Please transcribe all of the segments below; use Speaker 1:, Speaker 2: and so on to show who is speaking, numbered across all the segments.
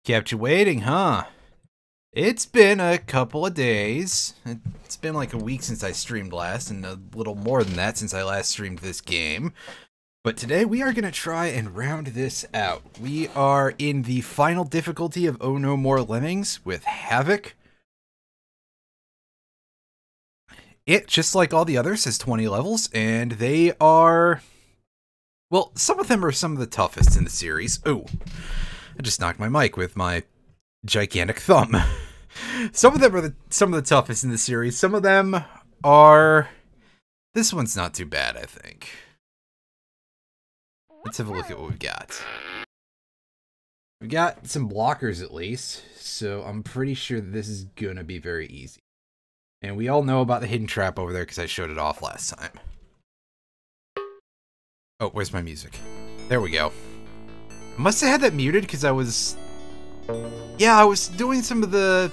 Speaker 1: Kept you waiting, huh? It's been a couple of days. It's been like a week since I streamed last, and a little more than that since I last streamed this game. But today we are going to try and round this out. We are in the final difficulty of Oh No More Lemmings with Havoc. It, just like all the others, has 20 levels, and they are... well, some of them are some of the toughest in the series. Ooh, I just knocked my mic with my gigantic thumb. Some of them are some of the toughest in the series. Some of them are... this one's not too bad, I think. Let's have a look at what we've got. We've got some blockers at least, so I'm pretty sure this is gonna be very easy. And we all know about the hidden trap over there because I showed it off last time. Oh, where's my music? There we go. I must have had that muted because I was... yeah, I was doing some of the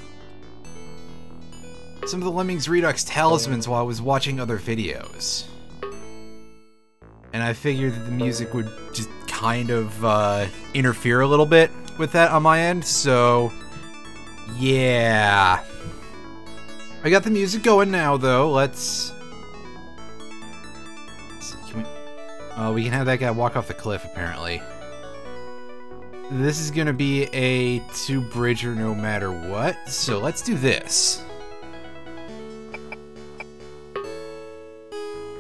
Speaker 1: Lemmings Redux talismans while I was watching other videos. And I figured that the music would just kind of interfere a little bit with that on my end, so yeah. I got the music going now, though. Let's see, can we can have that guy walk off the cliff, apparently. This is gonna be a two-bridger no matter what, so let's do this.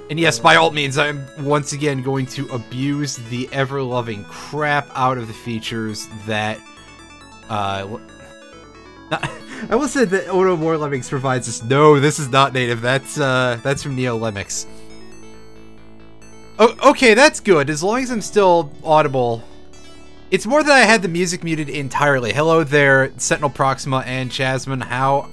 Speaker 1: And yes, by all means, I'm once again going to abuse the ever-loving crap out of the features that, I will say that Oh No More Lemmings provides us. No, this is not native. That's from NeoLemmix. Oh, okay, that's good. As long as I'm still audible. It's more that I had the music muted entirely. Hello there, Sentinel Proxima and Jasmine. How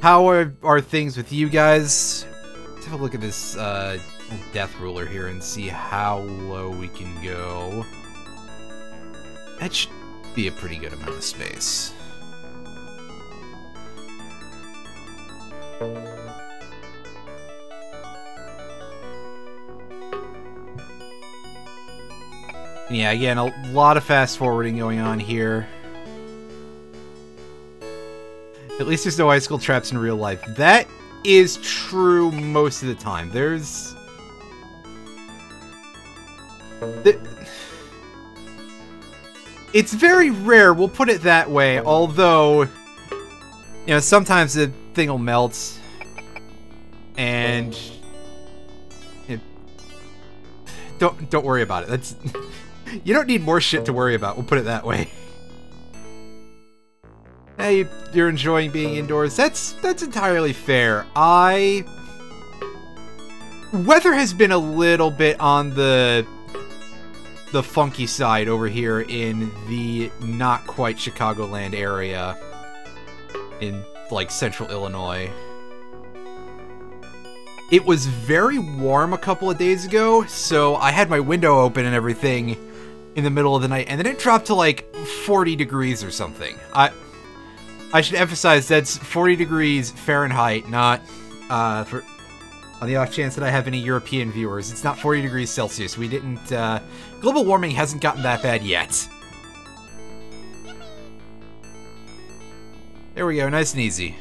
Speaker 1: are things with you guys? Let's have a look at this death ruler here and see how low we can go. That should be a pretty good amount of space. Yeah, again, a lot of fast forwarding going on here. At least there's no icicle traps in real life. That is true most of the time. It's very rare, we'll put it that way, although, you know, sometimes the thing will melt, and don't worry about it. That's you don't need more shit to worry about, we'll put it that way. Hey, you're enjoying being indoors. That's entirely fair. Weather has been a little bit on the funky side over here in the not quite Chicagoland area in like central Illinois. It was very warm a couple of days ago, so I had my window open and everything in the middle of the night, and then it dropped to like 40 degrees or something. I should emphasize that's 40 degrees Fahrenheit, not on the off chance that I have any European viewers. It's not 40 degrees Celsius. We didn't global warming hasn't gotten that bad yet. There we go, nice and easy.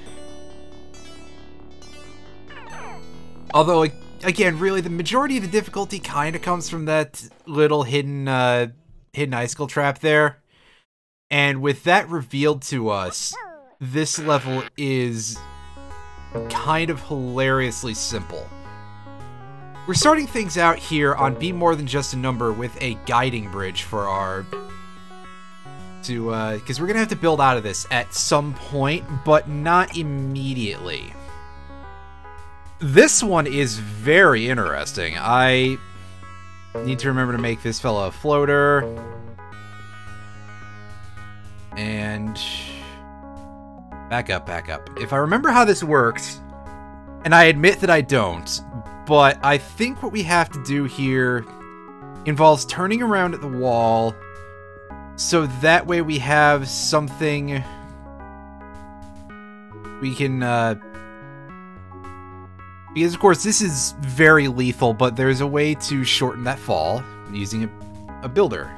Speaker 1: Although, again, really, the majority of the difficulty kind of comes from that little hidden icicle trap there. And with that revealed to us, this level is kind of hilariously simple. We're starting things out here on Be More Than Just a Number with a guiding bridge for our... because we're going to have to build out of this at some point, but not immediately. This one is very interesting. I need to remember to make this fella a floater. And... back up, back up. If I remember how this works, and I admit that I don't, but I think what we have to do here involves turning around at the wall, so that way we have something we can, because of course this is very lethal, but there's a way to shorten that fall using a builder.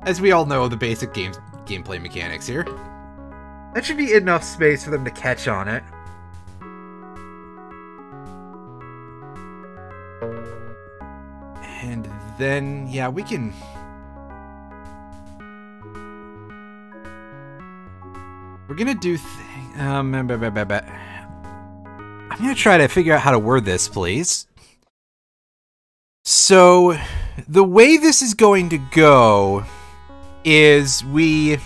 Speaker 1: as we all know, the basic gameplay mechanics here. That should be enough space for them to catch on it. And then, yeah, we can... We're gonna do I'm gonna try to figure out how to word this, please. So, the way this is going to go is we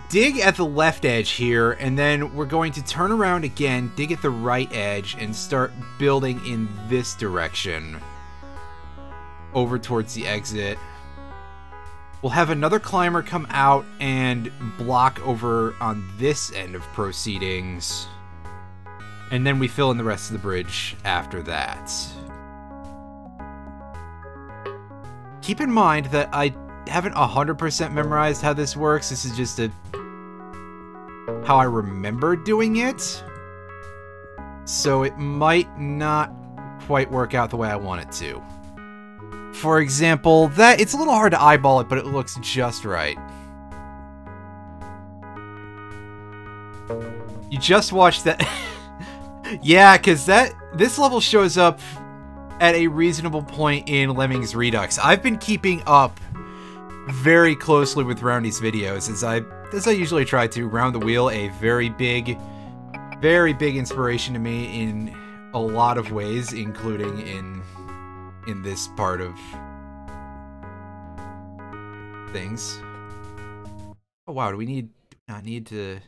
Speaker 1: dig at the left edge here, and then we're going to turn around again, dig at the right edge, and start building in this direction over towards the exit. We'll have another climber come out and block over on this end of proceedings, and then we fill in the rest of the bridge after that. Keep in mind that I haven't 100% memorized how this works. This is just how I remember doing it. So it might not quite work out the way I want it to. For example, it's a little hard to eyeball it, but it looks just right. You just watched that. Yeah, because this level shows up at a reasonable point in Lemmings Redux. I've been keeping up very closely with Roundy's videos, as I usually try to. Round the Wheel, a very big inspiration to me in a lot of ways, including in this part of things. Oh wow, do we not need to...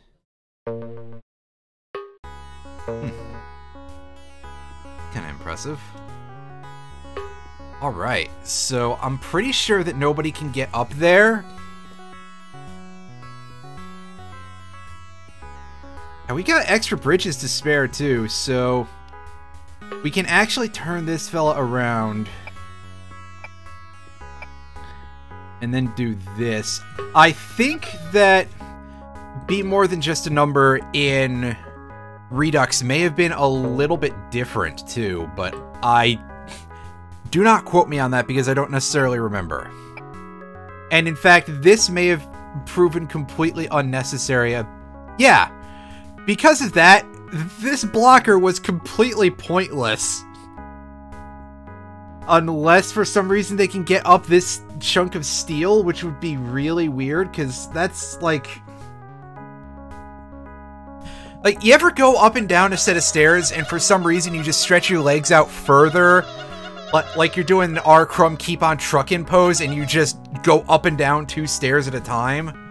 Speaker 1: Kinda impressive. Alright, so I'm pretty sure that nobody can get up there. And we got extra bridges to spare too, so we can actually turn this fella around and then do this. I think that Be More Than Just a Number in Redux may have been a little bit different too, but do not quote me on that because I don't necessarily remember. And in fact, this may have proven completely unnecessary. Yeah, because of that, this blocker was completely pointless. Unless for some reason they can get up this chunk of steel, which would be really weird, because that's like, you ever go up and down a set of stairs and for some reason you just stretch your legs out further, like you're doing an R Crumb keep on truckin' pose and you just go up and down 2 stairs at a time?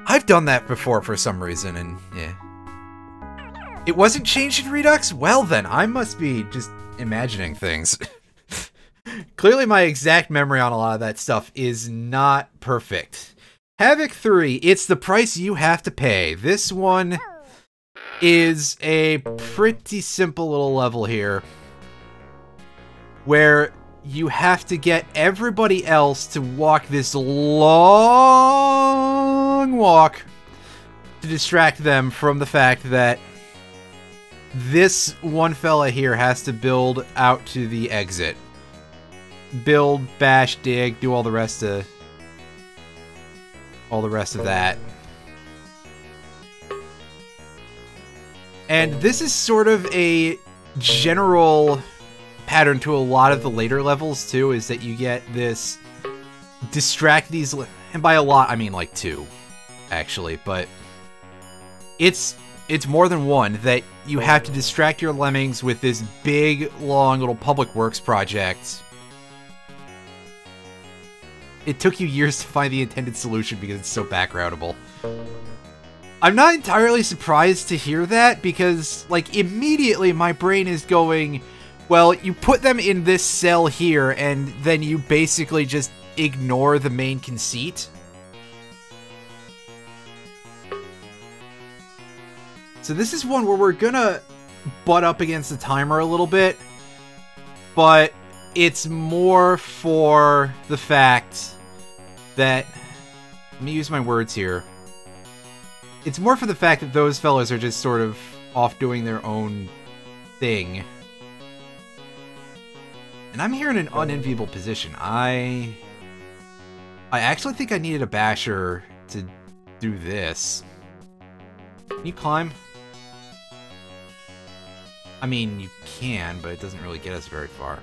Speaker 1: I've done that before for some reason, and yeah. It wasn't changed in Redux? Well then, I must be just imagining things. Clearly my exact memory on a lot of that stuff is not perfect. Havoc 3, it's the price you have to pay. This one is a pretty simple little level here, where you have to get everybody else to walk this long walk to distract them from the fact that this one fella here has to build out to the exit. Build, bash, dig, do all the rest of that. And this is sort of a general pattern to a lot of the later levels too, is that you get this distract these, and by a lot I mean like 2 actually, but it's more than one, that you have to distract your lemmings with this big long little public works project. It took you years to find the intended solution because it's so backgroundable. I'm not entirely surprised to hear that, because like immediately my brain is going, well, you put them in this cell here, and then you basically just ignore the main conceit. So this is one where we're gonna butt up against the timer a little bit, but it's more for the fact that, let me use my words here, it's more for the fact that those fellas are just sort of off doing their own thing. And I'm here in an unenviable position. I I actually think I needed a basher to do this. Can you climb? I mean, you can, but it doesn't really get us very far.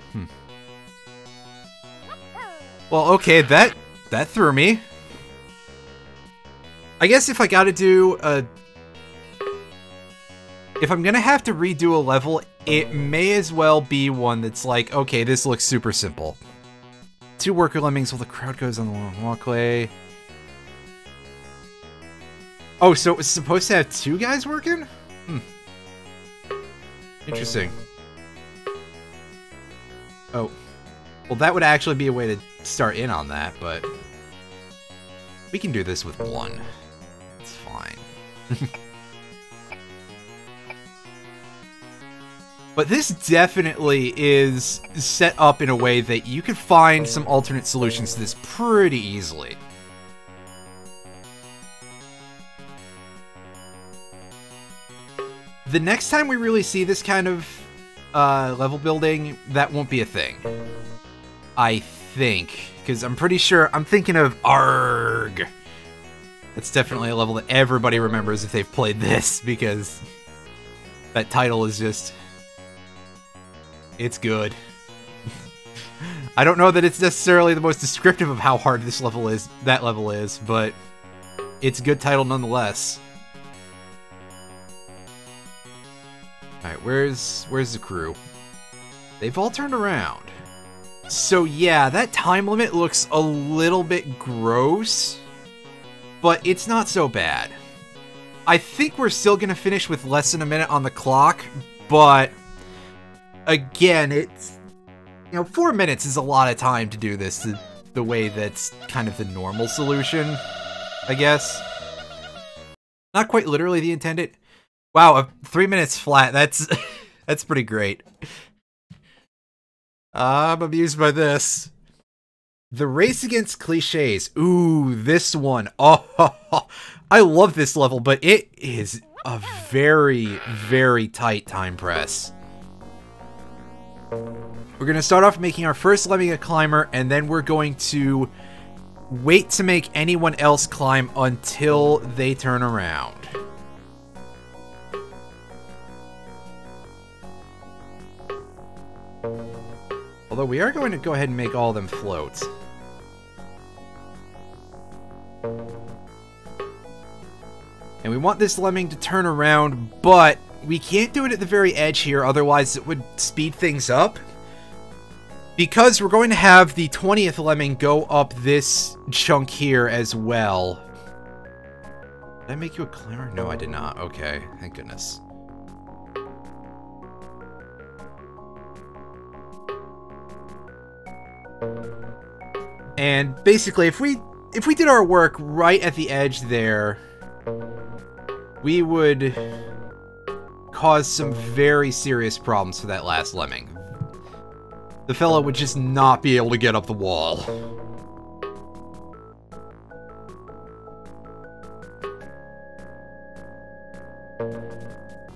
Speaker 1: Well, okay, that threw me. I guess if I gotta do a... If I'm gonna have to redo a level, it may as well be one that's like, okay, this looks super simple. 2 worker lemmings while the crowd goes on the long walkway. Oh, so it was supposed to have 2 guys working? Interesting. Oh. Well, that would actually be a way to start in on that, but... we can do this with 1. It's fine. But this definitely is set up in a way that you can find some alternate solutions to this pretty easily. The next time we really see this kind of level building, that won't be a thing. I think. Because I'm pretty sure, I'm thinking of ARG. That's definitely a level that everybody remembers if they've played this, because that title is just... it's good. I don't know that it's necessarily the most descriptive of how hard this level is, that level is, but it's a good title nonetheless. Alright, where's the crew? They've all turned around. So yeah, that time limit looks a little bit gross, but it's not so bad. I think we're still gonna finish with less than a minute on the clock, but again, it's, you know, 4 minutes is a lot of time to do this the way that's kind of the normal solution, I guess. Not quite literally the intended. Wow, 3 minutes flat, that's that's pretty great. I'm amused by this. The Race Against Cliches. Ooh, this one. Oh, I love this level, but it is a very, very tight time press. We're going to start off making our first lemming a climber, and then we're going to wait to make anyone else climb until they turn around. Although we are going to go ahead and make all of them float. And we want this lemming to turn around, but we can't do it at the very edge here, otherwise it would speed things up. Because we're going to have the 20th lemming go up this chunk here as well. Did I make you a climber? No, I did not. Okay, thank goodness. And basically, if we did our work right at the edge there, we would cause some very serious problems for that last lemming. The fellow would just not be able to get up the wall.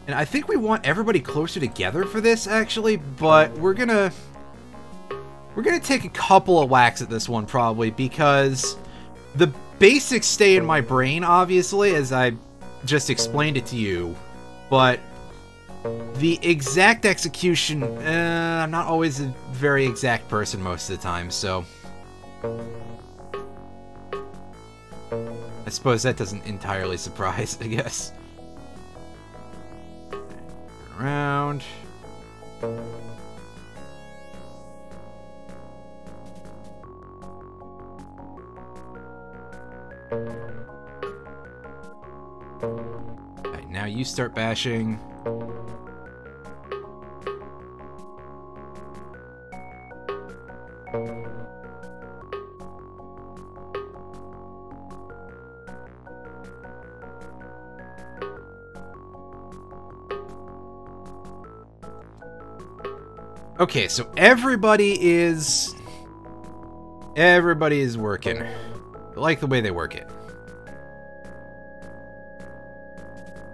Speaker 1: And I think we want everybody closer together for this, actually, but we're gonna take a couple of whacks at this one, probably, because the basics stay in my brain, obviously, as I just explained it to you, but the exact execution, I'm not always a very exact person most of the time, so I suppose that doesn't entirely surprise, I guess. Turn around. Alright, now you start bashing. Okay, so everybody is working. I like the way they work it.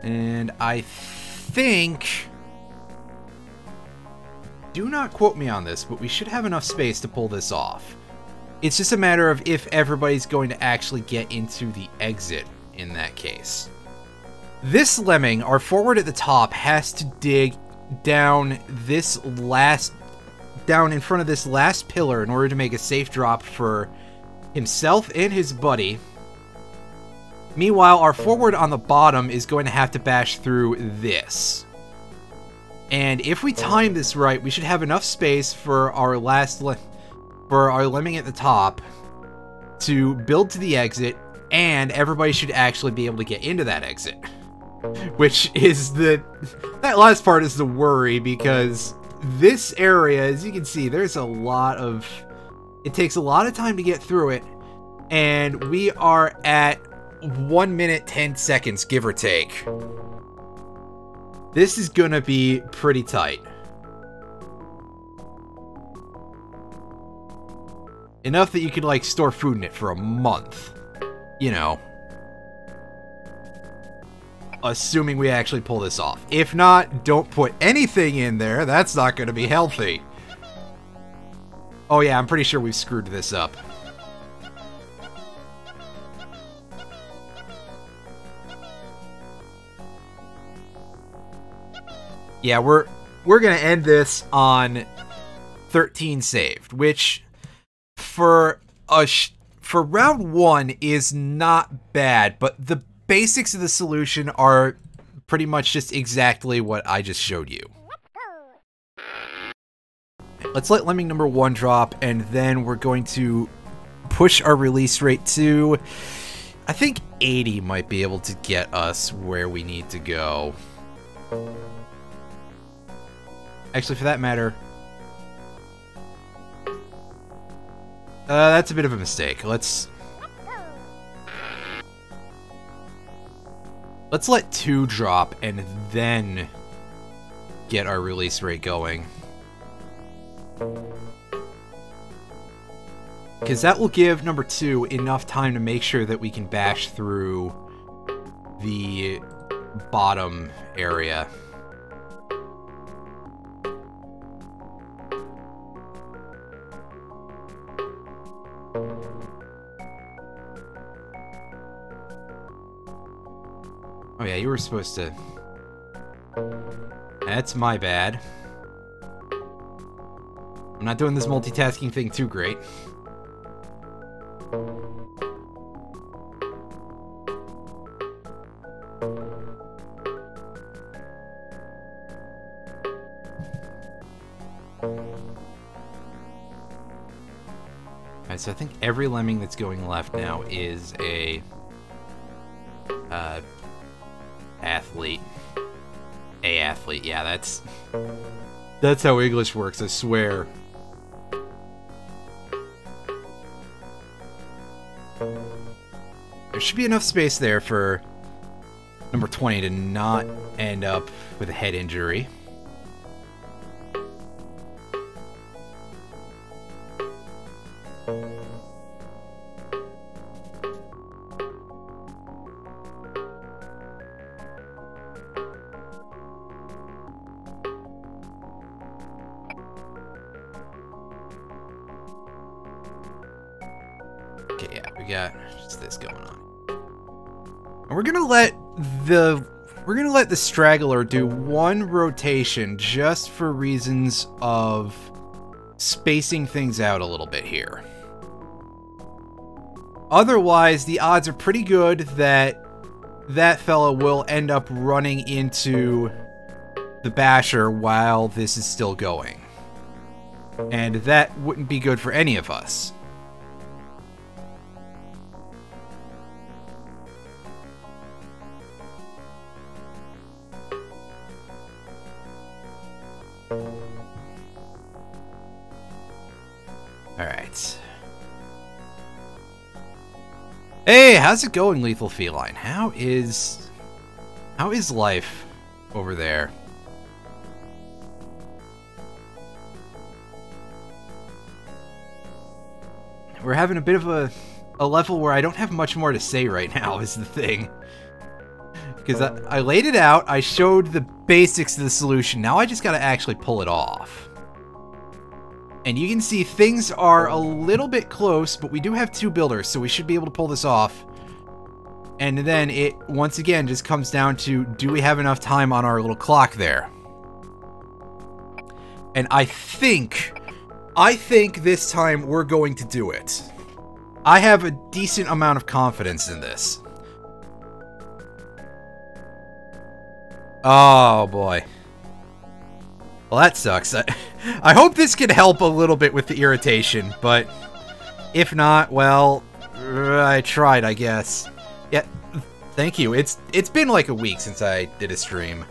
Speaker 1: And I think, do not quote me on this, but we should have enough space to pull this off. It's just a matter of if everybody's going to actually get into the exit in that case. This lemming, our forward at the top, has to dig down down in front of this last pillar in order to make a safe drop for himself and his buddy. Meanwhile, our forward on the bottom is going to have to bash through this. And if we time this right, we should have enough space for our lemming at the top to build to the exit, and everybody should actually be able to get into that exit. Which is that last part is the worry, because this area, as you can see, there's a lot of, it takes a lot of time to get through it, and we are at 1 minute 10 seconds, give or take. This is gonna be pretty tight. Enough that you could, like, store food in it for a month. You know. Assuming we actually pull this off. If not, don't put anything in there. That's not going to be healthy. Oh yeah, I'm pretty sure we've screwed this up. Yeah, we're going to end this on 13 saved, which for round 1 is not bad, but the basics of the solution are pretty much just exactly what I just showed you. Let's let lemming number 1 drop, and then we're going to push our release rate to, I think 80 might be able to get us where we need to go. Actually, for that matter, that's a bit of a mistake. Let's let 2 drop and then get our release rate going. Because that will give number 2 enough time to make sure that we can bash through the bottom area. Oh yeah, you were supposed to... That's my bad. I'm not doing this multitasking thing too great. Alright, so I think every lemming that's going left now is a... athlete. A athlete, yeah, that's how English works, I swear. There should be enough space there for number 20 to not end up with a head injury. Okay, yeah, we got just this going on. And we're gonna let the straggler do 1 rotation just for reasons of spacing things out a little bit here. Otherwise, the odds are pretty good that that fella will end up running into the basher while this is still going. And that wouldn't be good for any of us. Alright. Hey, how's it going, Lethal Feline? How is life over there? We're having a bit of a level where I don't have much more to say right now, is the thing. Because I laid it out, I showed the basics of the solution, now I just gotta actually pull it off. And you can see things are a little bit close, but we do have 2 builders, so we should be able to pull this off. And then it, once again, just comes down to, do we have enough time on our little clock there? And I think this time we're going to do it. I have a decent amount of confidence in this. Oh, boy. Well, that sucks. I hope this can help a little bit with the irritation, but if not, well, I tried, I guess. Yeah, thank you. It's been like a week since I did a stream.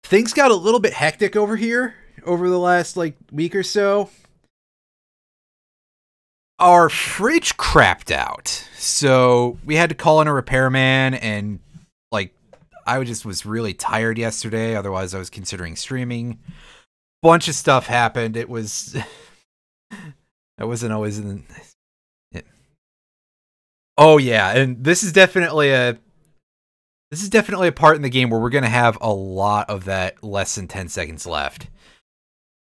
Speaker 1: Things got a little bit hectic over here over the last, like, week or so. Our fridge crapped out, so we had to call in a repairman, and, like, I was really tired yesterday, otherwise I was considering streaming. Bunch of stuff happened. It was... I wasn't always in... Oh, yeah, and this is definitely a part in the game where we're going to have a lot of that less than 10 seconds left.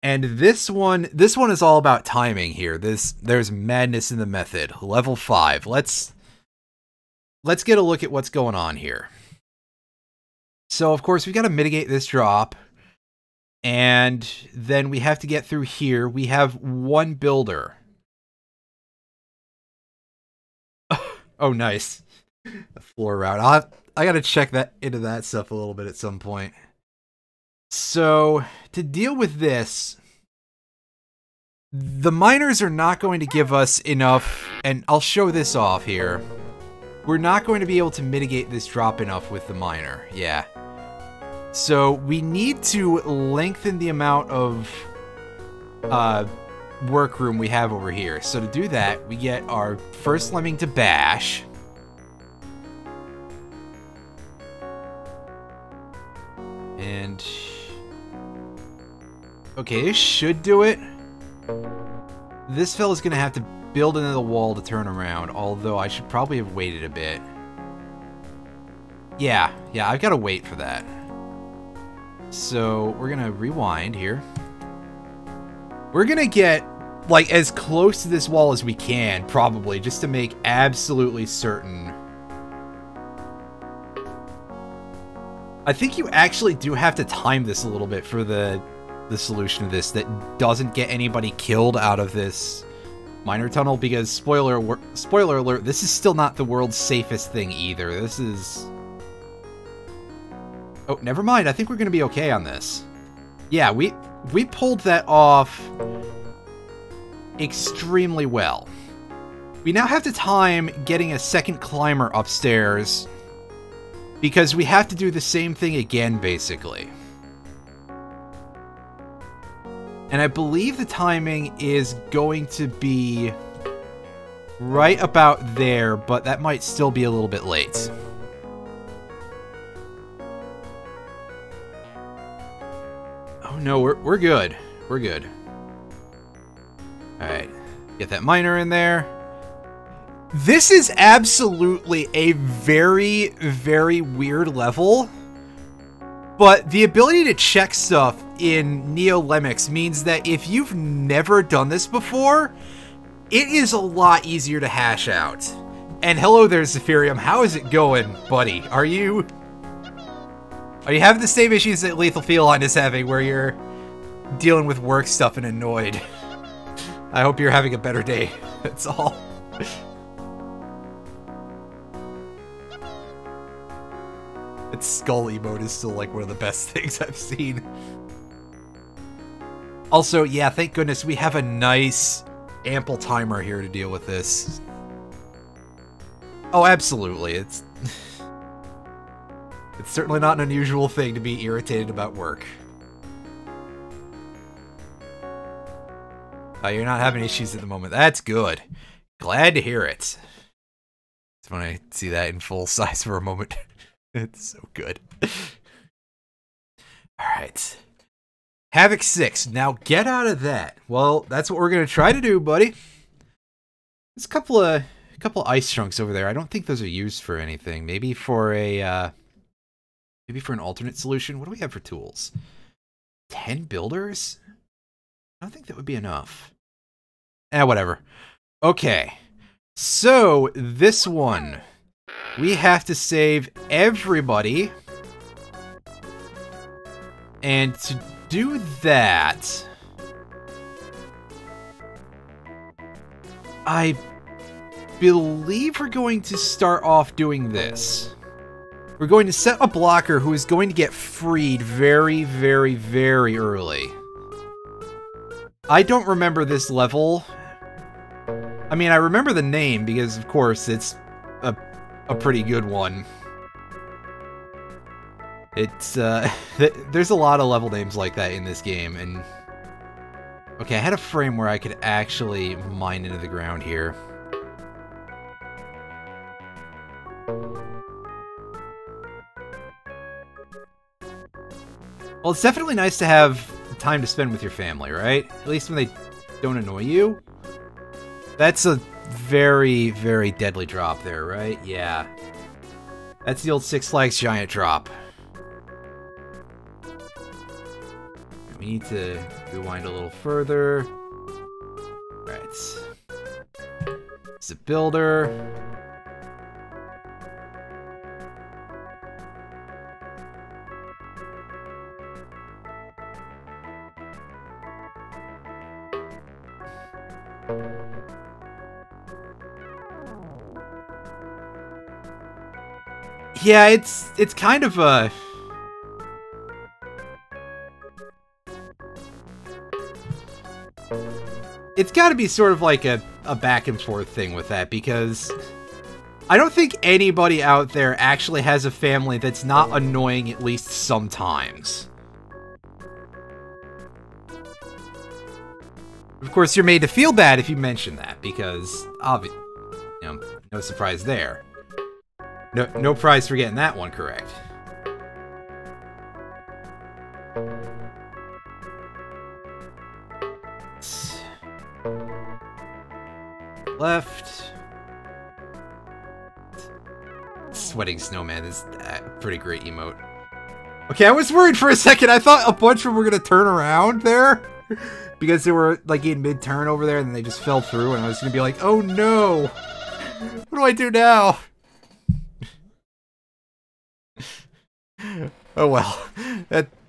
Speaker 1: And this one is all about timing here. There's madness in the method. Level 5. Let's get a look at what's going on here. So, of course, we've got to mitigate this drop. And then we have to get through here. We have 1 builder. Oh, nice. A floor route. I got to check into that stuff a little bit at some point. So, to deal with this, the miners are not going to give us enough, and I'll show this off here. We're not going to be able to mitigate this drop enough with the miner. Yeah. So, we need to lengthen the amount of workroom we have over here. So, to do that, we get our first lemming to bash. And... okay, this should do it. This fella's gonna have to build into the wall to turn around, although I should probably have waited a bit. Yeah, I've got to wait for that. So, we're gonna rewind here. We're gonna get, like, as close to this wall as we can, probably, just to make absolutely certain. I think you actually do have to time this a little bit for the solution to this that doesn't get anybody killed out of this miner tunnel, because spoiler alert, this is still not the world's safest thing either. This is... oh, never mind. I think we're going to be okay on this. Yeah, we pulled that off extremely well. We now have to time getting a second climber upstairs, because we have to do the same thing again, basically. And I believe the timing is going to be right about there, but that might still be a little bit late. Oh no, we're good. We're good. Alright, get that miner in there. This is absolutely a very, very weird level, but the ability to check stuff in NeoLemmix means that if you've never done this before, it is a lot easier to hash out. And hello there, Zephyrium. How is it going, buddy? Are you having the same issues that Lethal Feline is having, where you're dealing with work stuff and annoyed? I hope you're having a better day. That's all. Its skull emote is still like one of the best things I've seen. Also, yeah, thank goodness we have a nice, ample timer here to deal with this. Oh, absolutely. It's certainly not an unusual thing to be irritated about work. You're not having issues at the moment. That's good. Glad to hear it. Just want to see that in full size for a moment. It's so good. Alright. Havoc 6. Now get out of that. Well, that's what we're going to try to do, buddy. There's a couple ice chunks over there. I don't think those are used for anything. Maybe for a Maybe for an alternate solution? What do we have for tools? 10 builders? I don't think that would be enough. Whatever. Okay. So, this one. We have to save everybody. And to do that, I believe we're going to start off doing this. We're going to set a blocker who is going to get freed very, very, very early. I don't remember this level. I mean, I remember the name because, of course, it's a pretty good one. It's, there's a lot of level names like that in this game, and... Okay, I had a frame where I could actually mine into the ground here. Well, it's definitely nice to have time to spend with your family, right? At least when they don't annoy you. That's a very, very deadly drop there, right? Yeah. That's the old Six Flags giant drop. We need to rewind a little further. Alright. It's a builder. Yeah, it's kind of a... It's gotta be sort of like a back and forth thing with that, because I don't think anybody out there actually has a family that's not annoying at least sometimes. Of course, you're made to feel bad if you mention that, because, obviously, you know, no surprise there. No prize for getting that one correct. Left. Sweating snowman is a pretty great emote. Okay, I was worried for a second. I thought a bunch of them were gonna turn around there. Because they were, like, in mid-turn over there, and then they just fell through, and I was gonna be like, oh no! What do I do now? Oh well.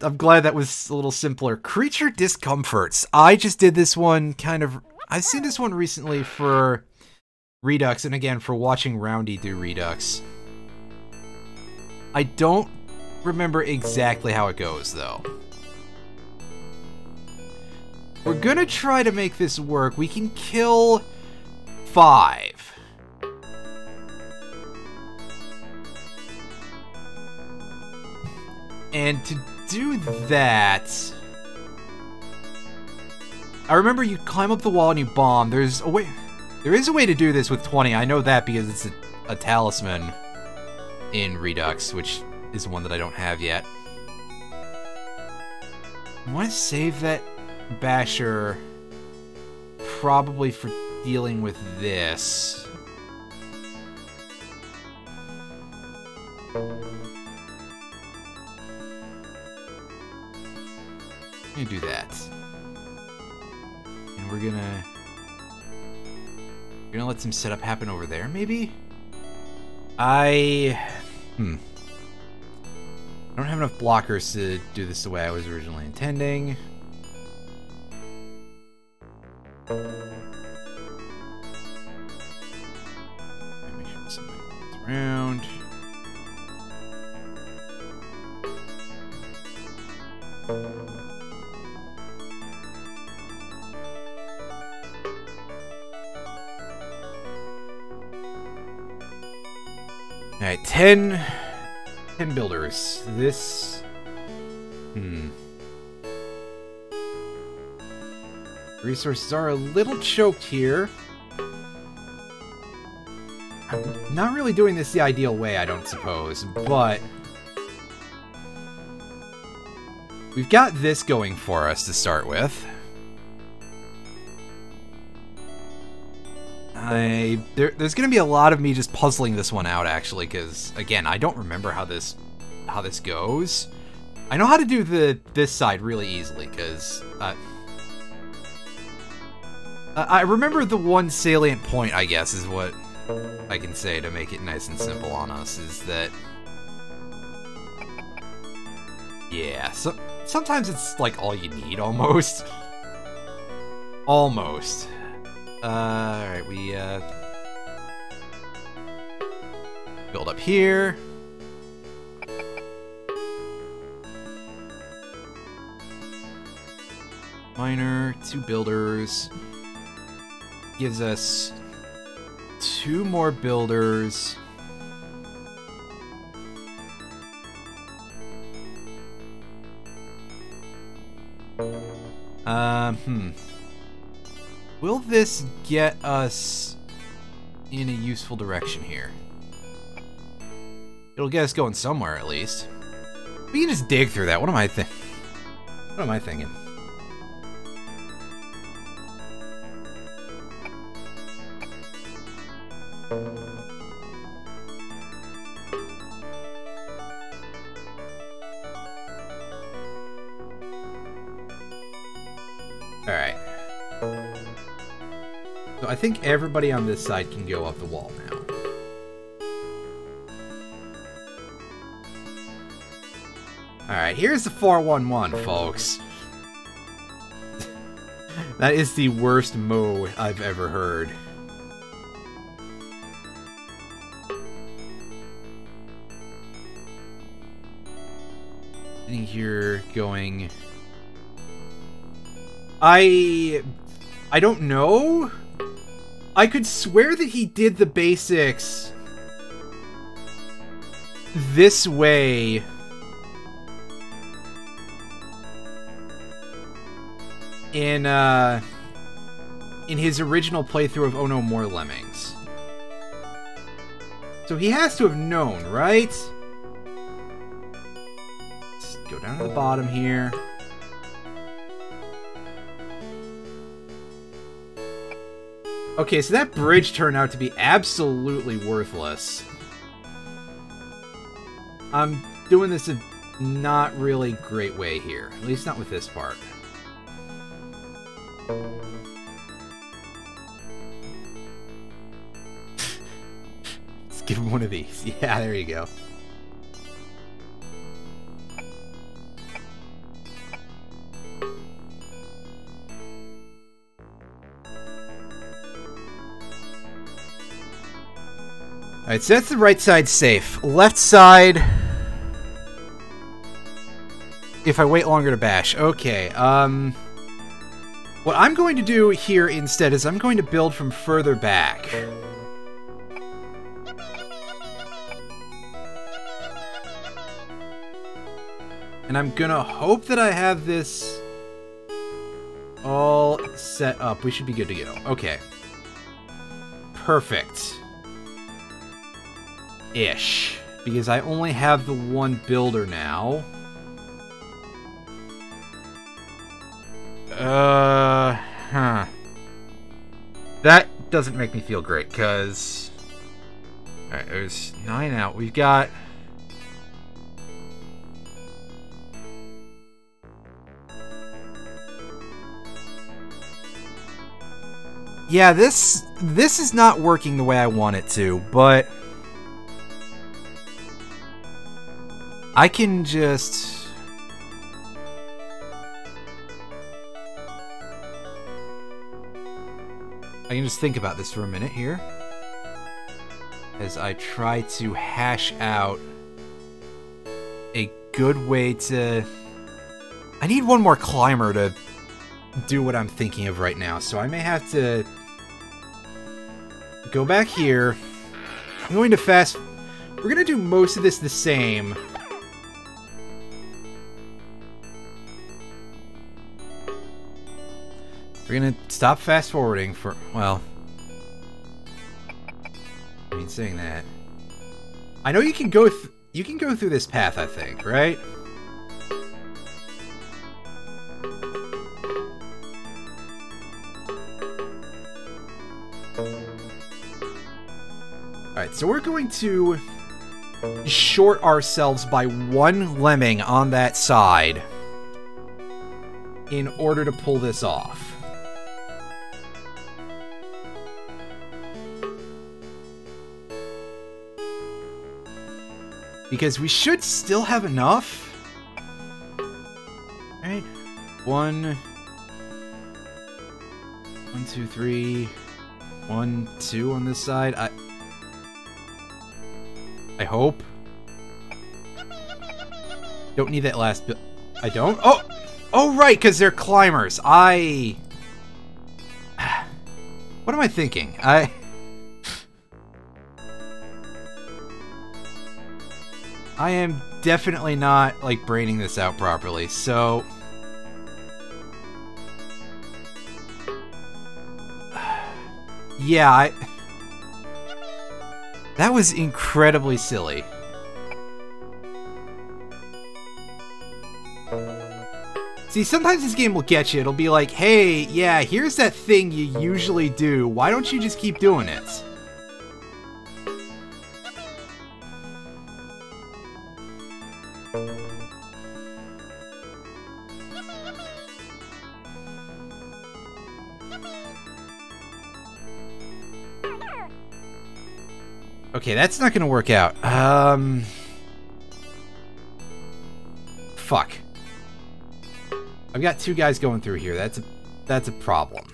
Speaker 1: I'm glad that was a little simpler. Creature discomforts. I just did this one kind of... I've seen this one recently for Redux, and again, for watching Roundy do Redux. I don't remember exactly how it goes, though. We're gonna try to make this work. We can kill 5. And to do that... I remember you climb up the wall and you bomb. There is a way to do this with 20. I know that because it's a talisman in Redux, which is one that I don't have yet. I want to save that basher probably for dealing with this. I'm gonna do that. And we're gonna let some setup happen over there, maybe? I don't have enough blockers to do this the way I was originally intending. Make sure something goes around. Alright, 10 builders. This... Resources are a little choked here. I'm not really doing this the ideal way, I don't suppose, but... We've got this going for us to start with. There's gonna be a lot of me just puzzling this one out, actually, because, again, I don't remember how this how this goes. I know how to do this side really easily, because I remember the one salient point, I guess, is what I can say to make it nice and simple on us, is that... Yeah, so sometimes it's like all you need, almost. Almost. Alright, we build up here. Miner, 2 builders. Gives us 2 more builders. Will this get us in a useful direction here? It'll get us going somewhere, at least. We can just dig through that. What am I thinking? Alright. So I think everybody on this side can go up the wall now. Alright, here's the 411, folks. That is the worst mode I've ever heard. Sitting here going... I don't know. I could swear that he did the basics this way in his original playthrough of Oh No More Lemmings. So he has to have known, right? Let's go down to the bottom here. Okay, so that bridge turned out to be absolutely worthless. I'm doing this a not really great way here. At least not with this part. Let's give him one of these. Yeah, there you go. Alright, so that's the right side safe. Left side... If I wait longer to bash. Okay, what I'm going to do here instead is I'm going to build from further back. And I'm gonna hope that I have this all set up. We should be good to go. Okay. Perfect. Ish. Because I only have the one builder now. That doesn't make me feel great, because... Alright, there's 9 out. We've got... Yeah, this is not working the way I want it to, but... I can just... I can just think about this for a minute here. As I try to hash out a good way to... I need one more climber to do what I'm thinking of right now, so I may have to go back here. I'm going to fast... We're going to do most of this the same. We're gonna stop fast forwarding for, well, I mean, saying that, I know you can go through this path, I think, right? Alright, so we're going to short ourselves by one lemming on that side in order to pull this off. Because we should still have enough. Alright. 1, 2, 3. 1, 2 on this side. I hope. Don't need that last bit. I don't? Oh! Oh, right, because they're climbers. What am I thinking? I am definitely not, like, braining this out properly, so... Yeah, that was incredibly silly. See, sometimes this game will get you. It'll be like, hey, yeah, here's that thing you usually do. Why don't you just keep doing it? Okay, that's not gonna work out. Fuck. I've got two guys going through here. That's a problem.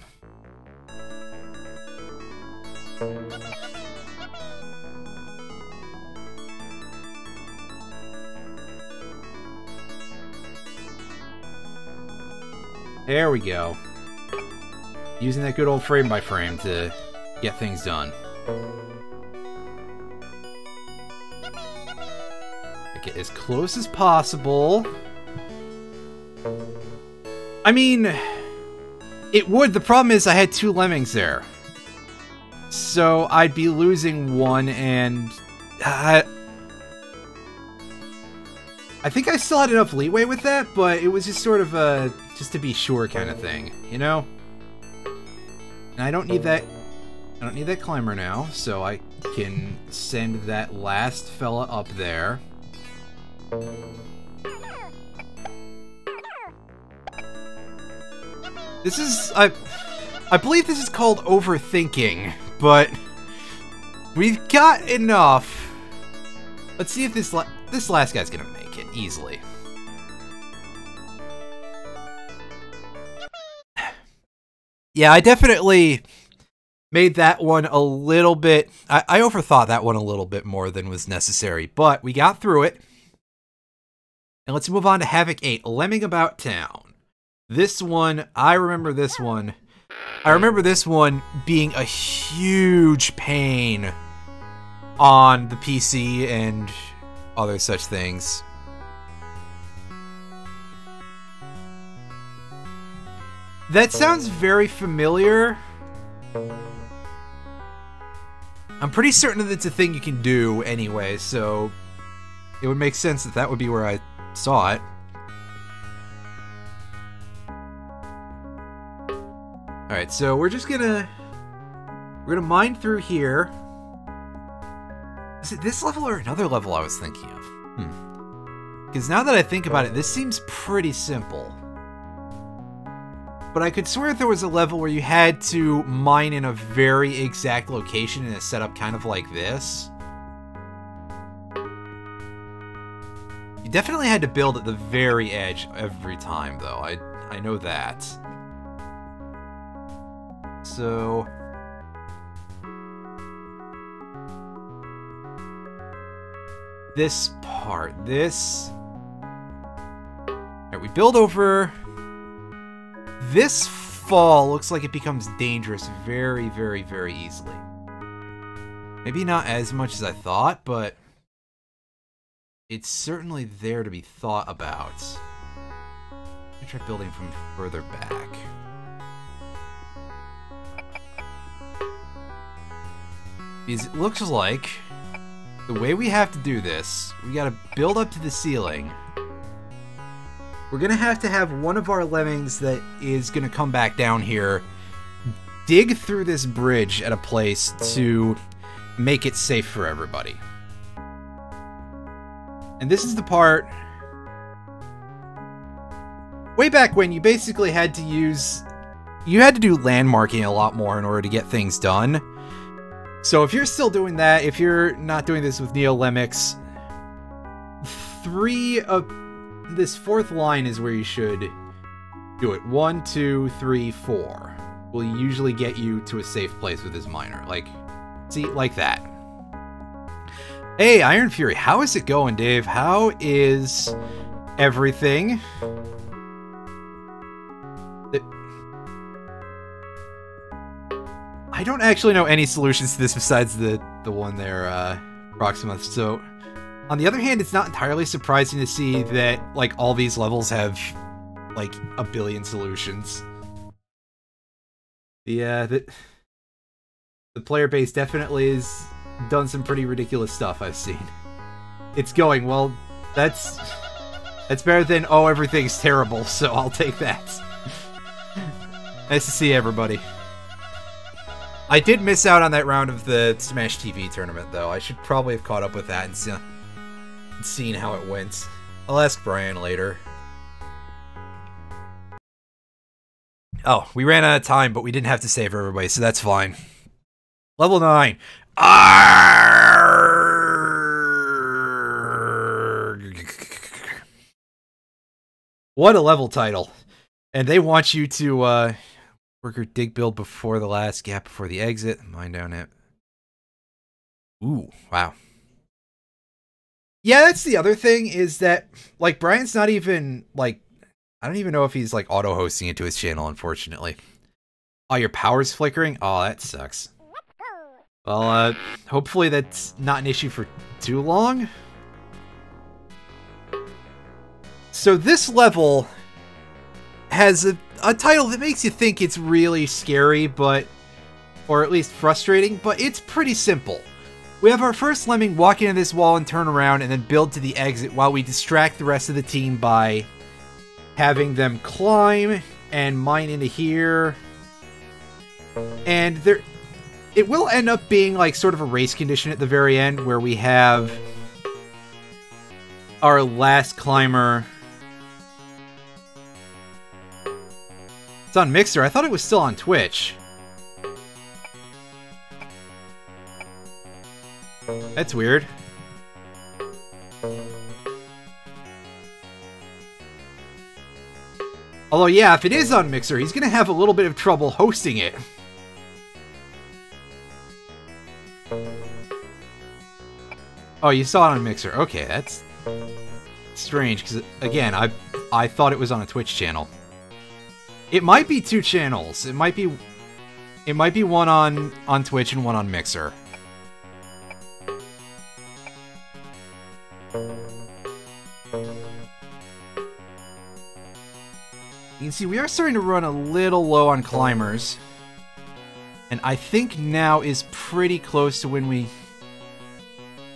Speaker 1: There we go. Using that good old frame by frame to get things done. Get as close as possible. I mean, it would. The problem is I had two lemmings there. So I'd be losing one, and I think I still had enough leeway with that, but it was just sort of a just to be sure kind of thing, you know? And I don't need that climber now, so I can send that last fella up there. This is, I believe this is called overthinking, but we've got enough. Let's see if this last guy's gonna make it easily. Yeah, I definitely made that one a little bit, I overthought that one a little bit more than was necessary, but we got through it. And let's move on to Havoc 8, Lemming About Town. This one, I remember this one. I remember this one being a huge pain on the PC and other such things. That sounds very familiar. I'm pretty certain that it's a thing you can do anyway, so it would make sense that that would be where I saw it. Alright, so we're gonna mine through here. Is it this level or another level I was thinking of? Because now that I think about it, this seems pretty simple. But I could swear there was a level where you had to mine in a very exact location in a setup kind of like this. You definitely had to build at the very edge every time, though. I know that. So... this part, this... Alright, we build over... This fall looks like it becomes dangerous very, very, very easily. Maybe not as much as I thought, but... it's certainly there to be thought about. Let me try building from further back. Because it looks like the way we have to do this, we gotta build up to the ceiling. We're gonna have to have one of our lemmings that is gonna come back down here, dig through this bridge at a place to make it safe for everybody. And this is the part... Way back when, you basically had to use... You had to do landmarking a lot more in order to get things done. So if you're still doing that, if you're not doing this with NeoLemmix, this fourth line is where you should do it. 1, 2, 3, 4 will usually get you to a safe place with this miner. Like, see, like that. Hey, Iron Fury, how is it going, Dave? How is everything? I don't actually know any solutions to this besides the one there, Proxima. So, on the other hand, it's not entirely surprising to see that, like, all these levels have, like, a billion solutions. Yeah, the player base definitely has done some pretty ridiculous stuff I've seen. It's going, well, that's better than, oh, everything's terrible, so I'll take that. Nice to see everybody. I did miss out on that round of the Smash TV tournament, though. I should probably have caught up with that and seen how it went. I'll ask Brian later. Oh, we ran out of time, but we didn't have to save everybody, so that's fine. Level 9. What a level title. And they want you to, worker dig build before the last gap before the exit. Mine down it. Ooh, wow. Yeah, that's the other thing is that, like, Brian's not even, like, I don't even know if he's, like, auto-hosting it to his channel, unfortunately. Oh, your power's flickering? Oh, that sucks. Well, hopefully that's not an issue for too long. So this level has a title that makes you think it's really scary, but, or at least frustrating, but it's pretty simple. We have our first lemming walk into this wall and turn around and then build to the exit while we distract the rest of the team by having them climb and mine into here. And it will end up being like sort of a race condition at the very end where we have our last climber. It's on Mixer. I thought it was still on Twitch. That's weird. Although, yeah, if it is on Mixer, he's gonna have a little bit of trouble hosting it. Oh, you saw it on Mixer. Okay, that's strange, because, again, I thought it was on a Twitch channel. It might be two channels. It might be one on Twitch and one on Mixer. You can see we are starting to run a little low on climbers. And I think now is pretty close to when we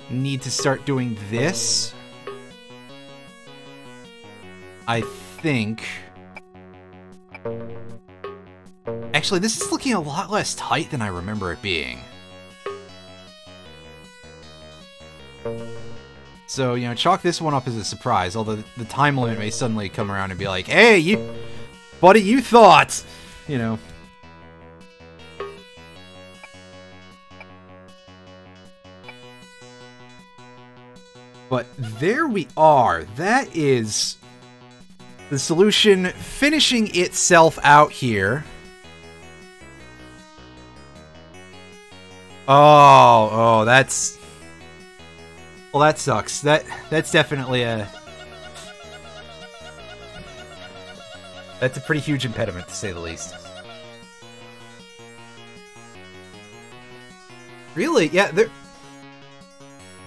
Speaker 1: need to start doing this. I think. Actually, this is looking a lot less tight than I remember it being. So, you know, chalk this one up as a surprise, although the time limit may suddenly come around and be like, hey, buddy, you thought, you know. But there we are. That is the solution finishing itself out here. Oh, that's... Well, that sucks. That's definitely a... That's a pretty huge impediment, to say the least. Really? Yeah,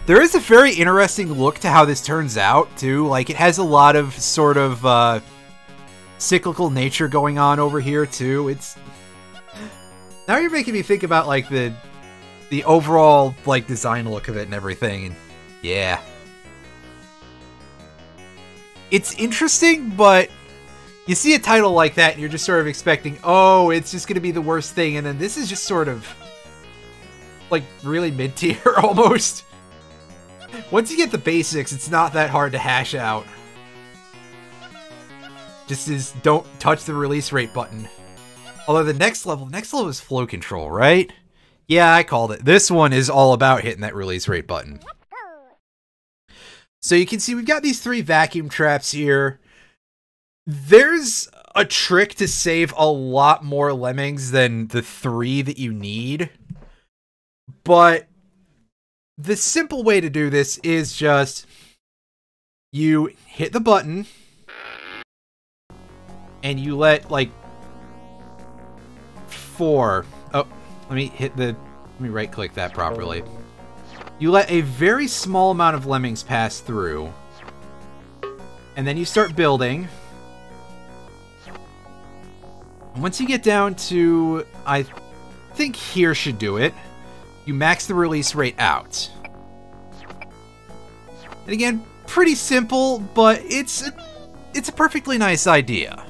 Speaker 1: there is a very interesting look to how this turns out, too. Like, it has a lot of sort of cyclical nature going on over here, too. It's... Now you're making me think about, like, the overall, like, design look of it and everything, and yeah. It's interesting, but you see a title like that and you're just sort of expecting, oh, it's just going to be the worst thing, and then this is just sort of, like, really mid-tier, almost. Once you get the basics, it's not that hard to hash out. Just is don't touch the release rate button. Although the next level is flow control, right? Yeah, I called it. This one is all about hitting that release rate button. So you can see we've got these 3 vacuum traps here. There's a trick to save a lot more lemmings than the 3 that you need. But the simple way to do this is just you hit the button and you let like 4. Oh, let me right click that properly. You let a very small amount of lemmings pass through. And then you start building. Once you get down to, I think here should do it, you max the release rate out. And again, pretty simple, but it's a perfectly nice idea.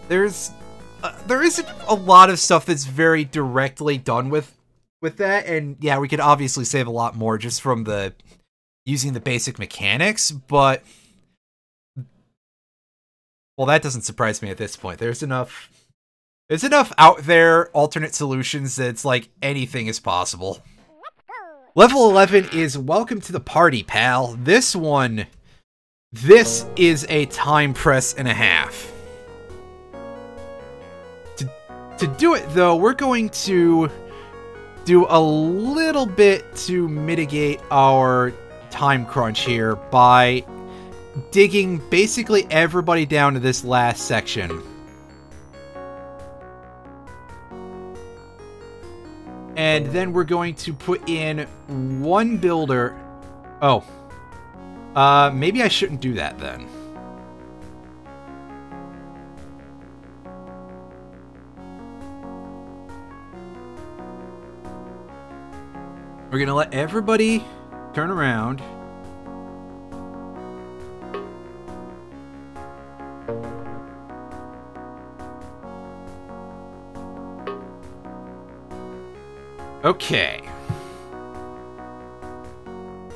Speaker 1: There isn't a lot of stuff that's very directly done with that, and yeah, we could obviously save a lot more just from using the basic mechanics, but well, that doesn't surprise me at this point. There's enough out there, alternate solutions, that it's like anything is possible. Level 11 is Welcome to the Party, pal. This is a time press and a half. To do it, though, we're going to do a little bit to mitigate our time crunch here by digging basically everybody down to this last section. And then we're going to put in 1 builder. Oh. Maybe I shouldn't do that then. We're gonna let everybody turn around. Okay.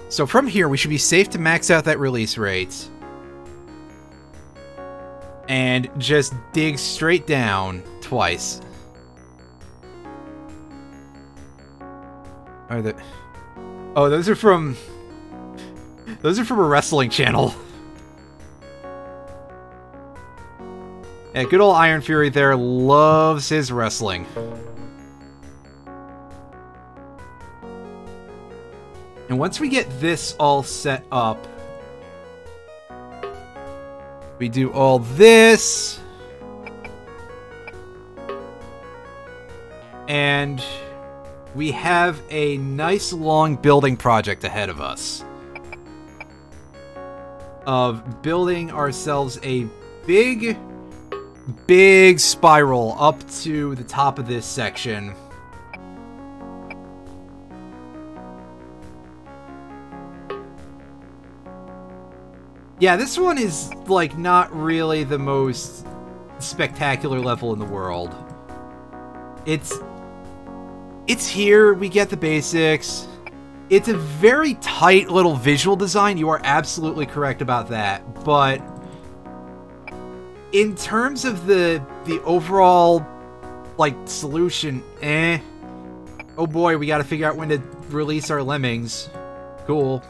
Speaker 1: So from here, we should be safe to max out that release rate. And just dig straight down twice. Oh, those are from a wrestling channel. Yeah, good old Iron Fury there loves his wrestling. And once we get this all set up, we do all this. And we have a nice long building project ahead of us. Of building ourselves a big spiral up to the top of this section. Yeah, this one is, like, not really the most spectacular level in the world. It's here, we get the basics. It's a very tight little visual design, you are absolutely correct about that, but in terms of the overall, like, solution, oh boy, we gotta figure out when to release our lemmings. Cool.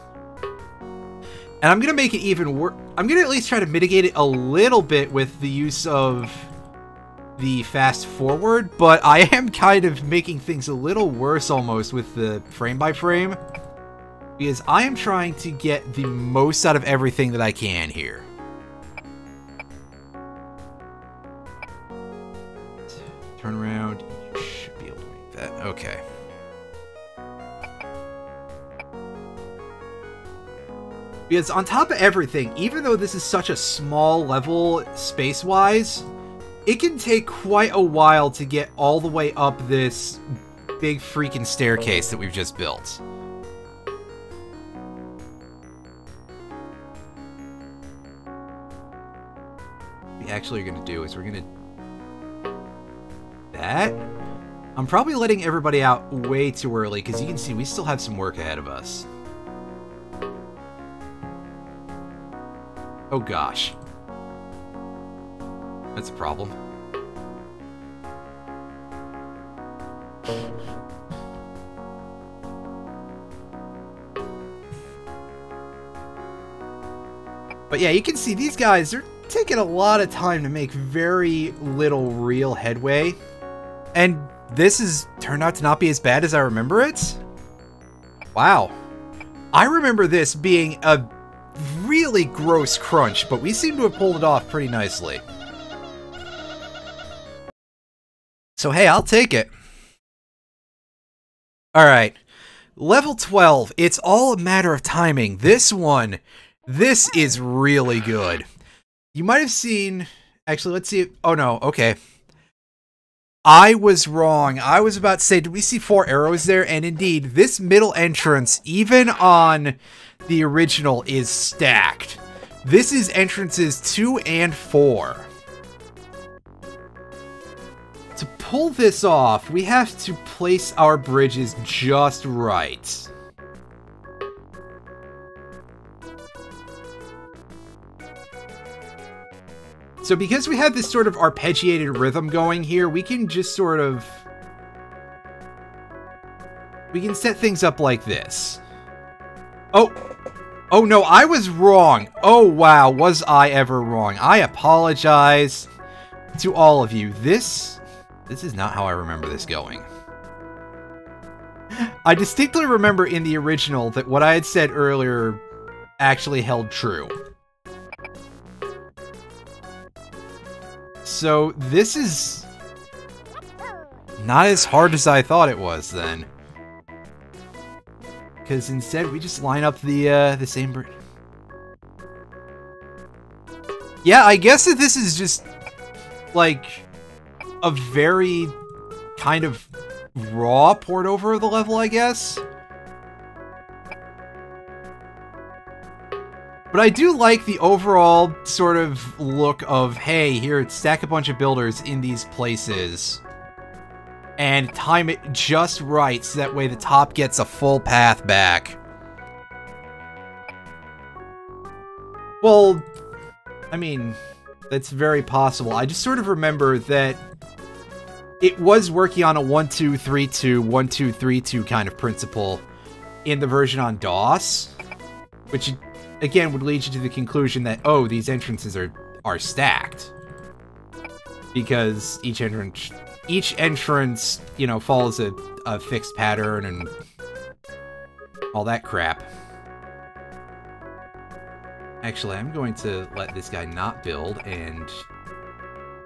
Speaker 1: And I'm gonna make it even worse. I'm gonna at least try to mitigate it a little bit with the use of the fast forward, but I am kind of making things a little worse almost with the frame by frame, because I am trying to get the most out of everything that I can here. Turn around. You should be able to make that. Okay. Because on top of everything, even though this is such a small level space-wise, it can take quite a while to get all the way up this big freaking staircase that we've just built. What we actually are going to do is we're going to... that? I'm probably letting everybody out way too early, because you can see we still have some work ahead of us. Oh gosh. That's a problem. But yeah, you can see these guys, they're taking a lot of time to make very little real headway. And this has turned out to not be as bad as I remember it. Wow. I remember this being a really gross crunch, but we seem to have pulled it off pretty nicely. So hey, I'll take it. Alright. Level 12. It's all a matter of timing. This is really good. You might have seen... Actually, let's see... Oh no, okay. I was wrong. I was about to say, did we see 4 arrows there? And indeed, this middle entrance, even on the original, is stacked. This is entrances 2 and 4. To pull this off, we have to place our bridges just right. So because we have this sort of arpeggiated rhythm going here, we can just sort of... We can set things up like this. Oh! Oh no, I was wrong! Oh wow, was I ever wrong. I apologize to all of you. This is not how I remember this going. I distinctly remember in the original that what I had said earlier actually held true. So, this is not as hard as I thought it was, then. Because instead, we just line up the same bridge. Yeah, I guess that this is just, like, a very kind of raw port over of the level, I guess. But I do like the overall sort of look of, hey, here, stack a bunch of builders in these places. And time it just right, so that way the top gets a full path back. Well, I mean, that's very possible. I just sort of remember that it was working on a 1-2-3-2, 1-2-3-2 kind of principle in the version on DOS, which... again, would lead you to the conclusion that, oh, these entrances are stacked. Because each entrance, you know, follows a fixed pattern and all that crap. Actually, I'm going to let this guy not build and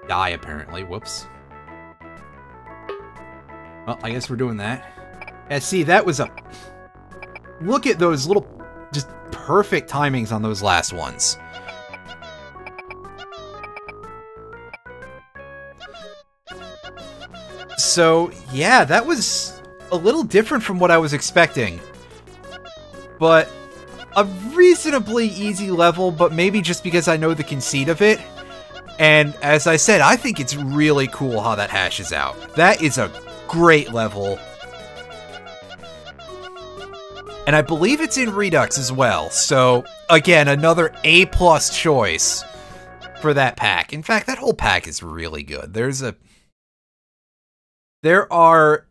Speaker 1: die, apparently. Whoops. Well, I guess we're doing that. Yeah, see, that was a... Look at those little... just perfect timings on those last ones. So, yeah, that was a little different from what I was expecting. But a reasonably easy level, but maybe just because I know the conceit of it. And as I said, I think it's really cool how that hashes out. That is a great level. And I believe it's in Redux as well, so, again, another A+ choice for that pack. In fact, that whole pack is really good. There are,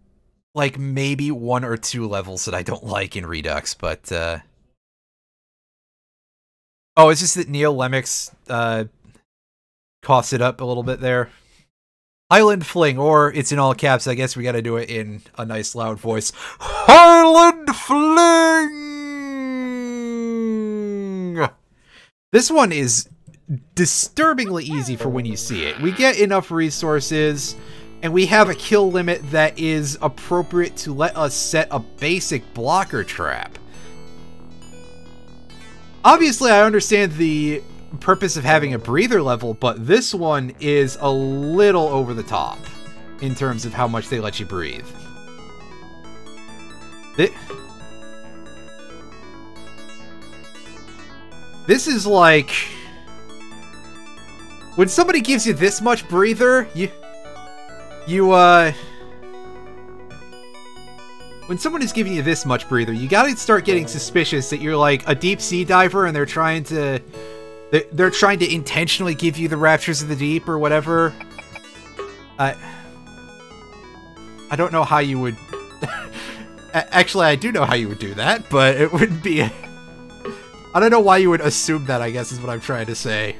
Speaker 1: like, maybe 1 or 2 levels that I don't like in Redux, but, Oh, it's just that NeoLemmix, coughs it up a little bit there. Highland Fling, or it's in all caps. I guess we gotta do it in a nice loud voice. Highland Fling! This one is disturbingly easy for when you see it. We get enough resources, and we have a kill limit that is appropriate to let us set a basic blocker trap. Obviously, I understand the purpose of having a breather level, but this one is a little over the top in terms of how much they let you breathe. This is like... when somebody gives you this much breather, you when someone is giving you this much breather, you gotta start getting suspicious that you're like a deep sea diver and they're trying to intentionally give you the raptures of the deep or whatever. I don't know how you would... Actually, I do know how you would do that, but it wouldn't be... I don't know why you would assume that, I guess, is what I'm trying to say.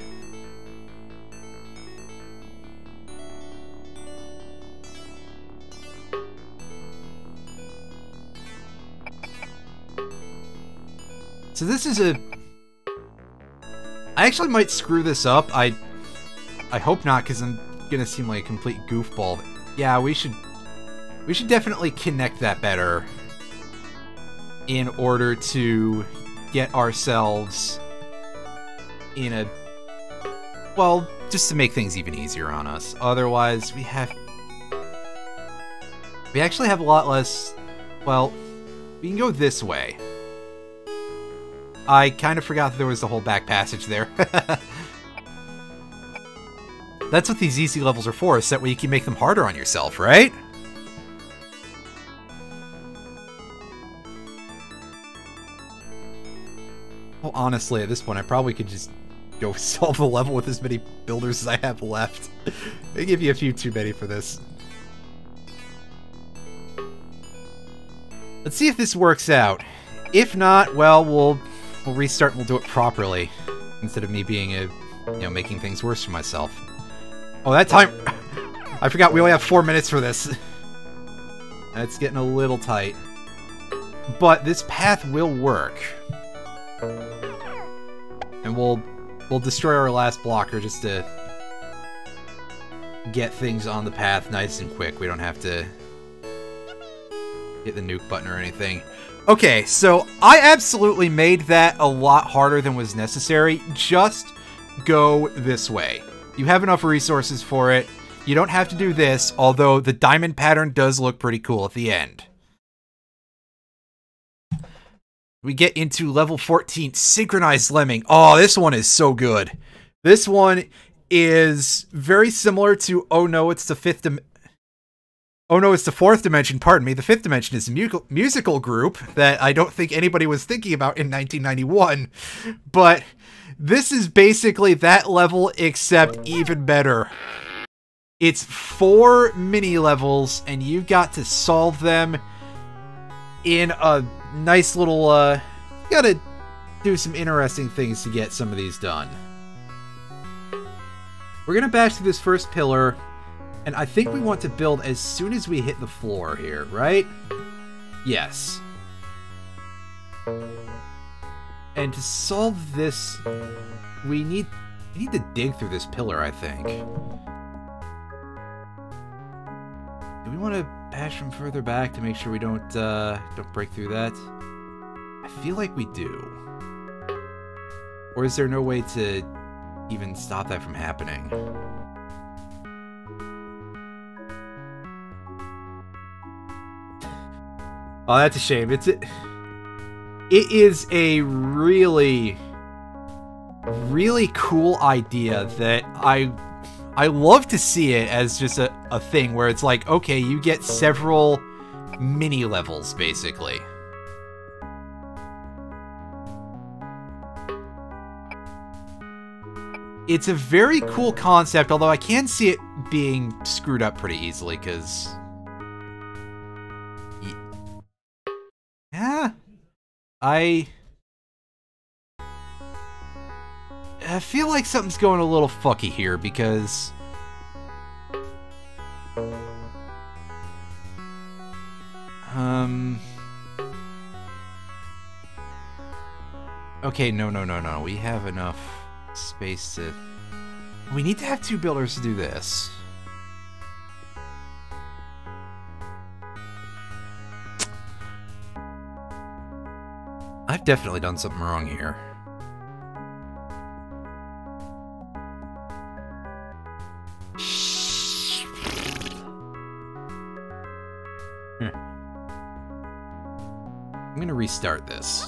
Speaker 1: So this is a... I actually might screw this up. I hope not, because I'm gonna seem like a complete goofball. Yeah, we should definitely connect that better in order to get ourselves in a... Well, just to make things even easier on us. Otherwise, we actually have a lot less... Well, we can go this way. I kind of forgot that there was the whole back passage there. That's what these easy levels are for, is that way you can make them harder on yourself, right? Well, honestly, at this point, I probably could just go solve the level with as many builders as I have left. They give you a few too many for this. Let's see if this works out. If not, well, we'll restart and we'll do it properly. Instead of me being making things worse for myself. Oh, that time... I forgot we only have 4 minutes for this. That's getting a little tight. But this path will work. And we'll destroy our last blocker just to get things on the path nice and quick. We don't have to hit the nuke button or anything. Okay, so I absolutely made that a lot harder than was necessary. Just go this way. You have enough resources for it. You don't have to do this, although the diamond pattern does look pretty cool at the end. We get into level 14, Synchronized Lemming. Oh, this one is so good. This one is very similar to Oh No, It's the Fifth Dimension. Oh no, it's the fourth dimension, pardon me. The fifth dimension is a musical group that I don't think anybody was thinking about in 1991. But this is basically that level, except even better. It's 4 mini levels, and you've got to solve them in a nice little, you gotta do some interesting things to get some of these done. We're gonna bash through this first pillar. And I think we want to build as soon as we hit the floor here, right? Yes. And to solve this, we need to dig through this pillar, I think. Do we want to bash from further back to make sure we don't break through that? I feel like we do. Or is there no way to even stop that from happening? Oh, that's a shame. It is a really, really cool idea that I love to see it as just a thing where it's like, okay, you get several mini levels, basically. It's a very cool concept, although I can see it being screwed up pretty easily, because... Yeah, I feel like something's going a little fucky here, because okay, no, we have enough space to... We need to have 2 builders to do this. I've definitely done something wrong here. I'm gonna restart this.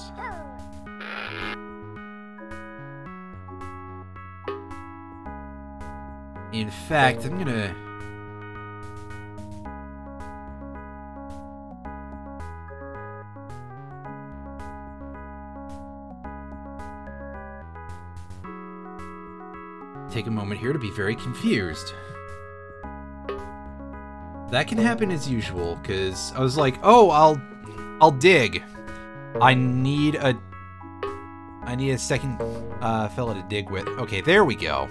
Speaker 1: In fact, I'm gonna... take a moment here to be very confused. That can happen as usual, because I was like, oh, I'll dig. I need a second fella to dig with. Okay, there we go.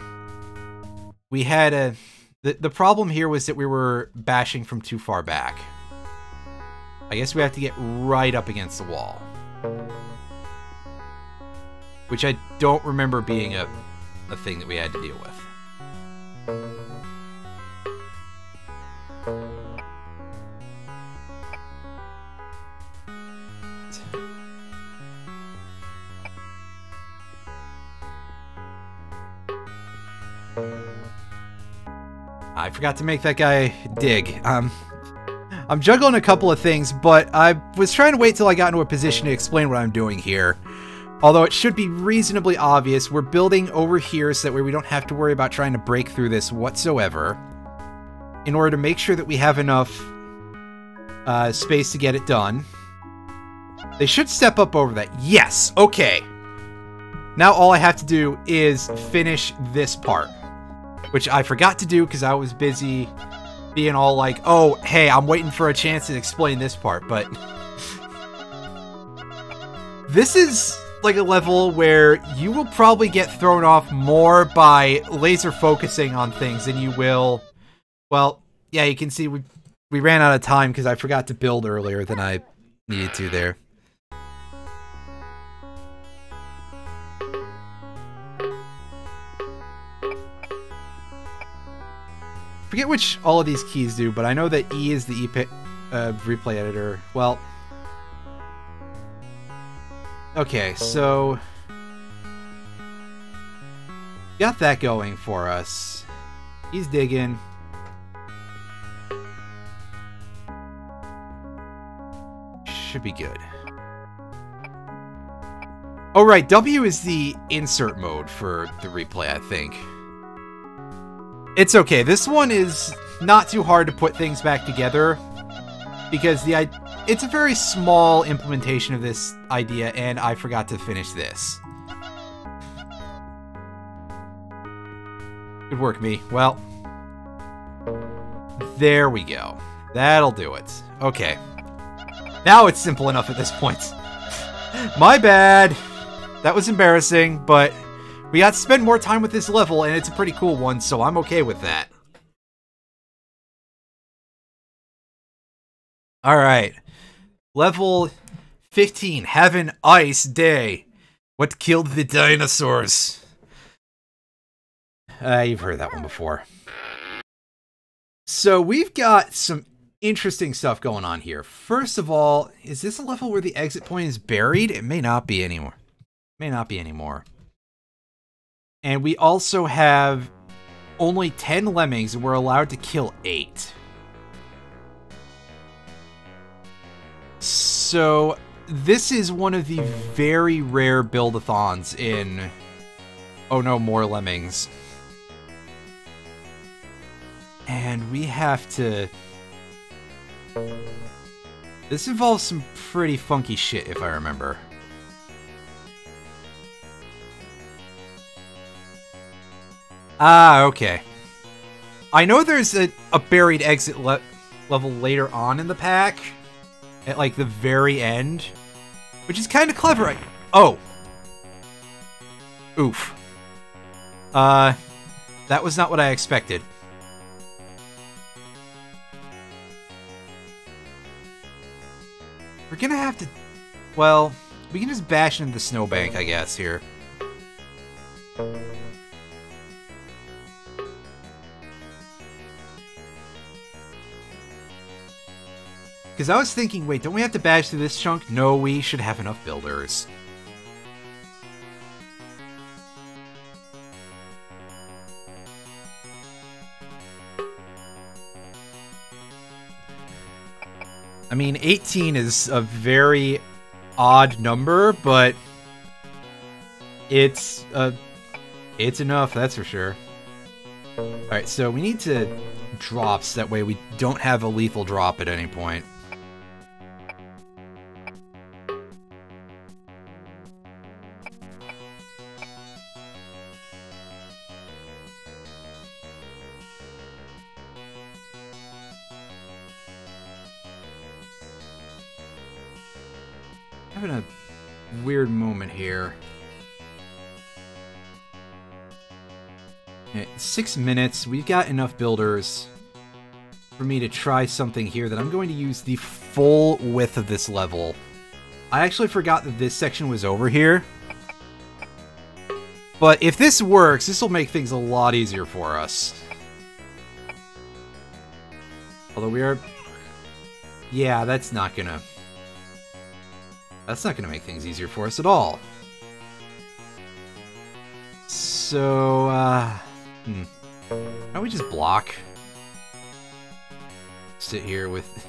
Speaker 1: We had the problem here was that we were bashing from too far back. I guess we have to get right up against the wall. Which I don't remember being a thing that we had to deal with. I forgot to make that guy dig. I'm juggling a couple of things, but I was trying to wait till I got into a position to explain what I'm doing here. Although it should be reasonably obvious, we're building over here so that way we don't have to worry about trying to break through this whatsoever. In order to make sure that we have enough space to get it done. They should step up over that. Yes! Okay. Now all I have to do is finish this part. Which I forgot to do because I was busy being all like, oh, hey, I'm waiting for a chance to explain this part, but... This is like a level where you will probably get thrown off more by laser focusing on things than you will... Well, yeah, you can see we ran out of time because I forgot to build earlier than I needed to there. Forget which all of these keys do, but I know that E is the replay editor. Well, okay, so got that going for us. He's digging. Should be good. Oh, right, W is the insert mode for the replay, I think. It's okay. This one is not too hard to put things back together because it's a very small implementation of this idea, and I forgot to finish this. Good work, me. Well, there we go. That'll do it. Okay. Now it's simple enough at this point. My bad. That was embarrassing, but... We got to spend more time with this level, and it's a pretty cool one, so I'm okay with that. Alright. Level 15. Have an ice day. What killed the dinosaurs? You've heard that one before. So we've got some interesting stuff going on here. First of all, is this a level where the exit point is buried? It may not be anymore. May not be anymore. And we also have only 10 lemmings, and we're allowed to kill 8. So, this is one of the very rare build-a-thons in... Oh no, more lemmings. And we have to... This involves some pretty funky shit, if I remember. Ah, okay. I know there's a buried exit level later on in the pack. At, like, the very end. Which is kind of clever. Oh. Oof. That was not what I expected. We're gonna have to... Well, we can just bash into the snowbank, I guess, here. Because I was thinking, wait, don't we have to bash through this chunk? No, we should have enough builders. I mean, 18 is a very odd number, but it's enough, that's for sure. Alright, so we need to drops, that way we don't have a lethal drop at any point. Having a weird moment here. Okay, 6 minutes. We've got enough builders for me to try something here that I'm going to use the full width of this level. I actually forgot that this section was over here. But if this works, this will make things a lot easier for us. Although we are... Yeah, that's not gonna make things easier for us at all. So, why don't we just block? Sit here with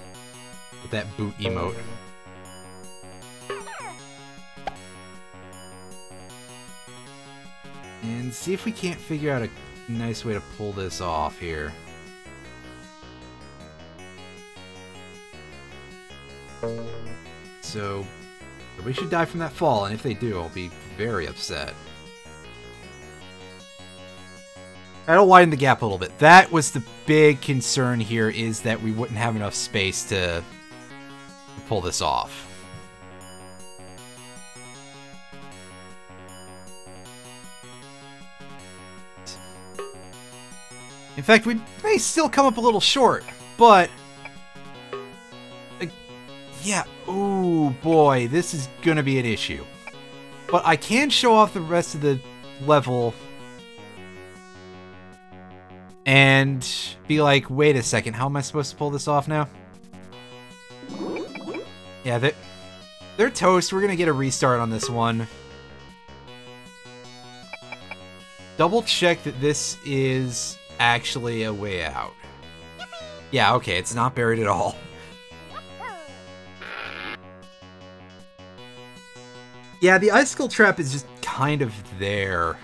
Speaker 1: that boot emote. And see if we can't figure out a nice way to pull this off here. So, we should die from that fall, and if they do, I'll be very upset. That'll widen the gap a little bit. That was the big concern here, is that we wouldn't have enough space to pull this off. In fact, we may still come up a little short, but... yeah, ooh boy, this is gonna be an issue. But I can show off the rest of the level and be like, wait a second, how am I supposed to pull this off now? Yeah, they're toast. We're gonna get a restart on this one. Double check that this is actually a way out. Yeah, okay, it's not buried at all. Yeah, the icicle trap is just kind of there.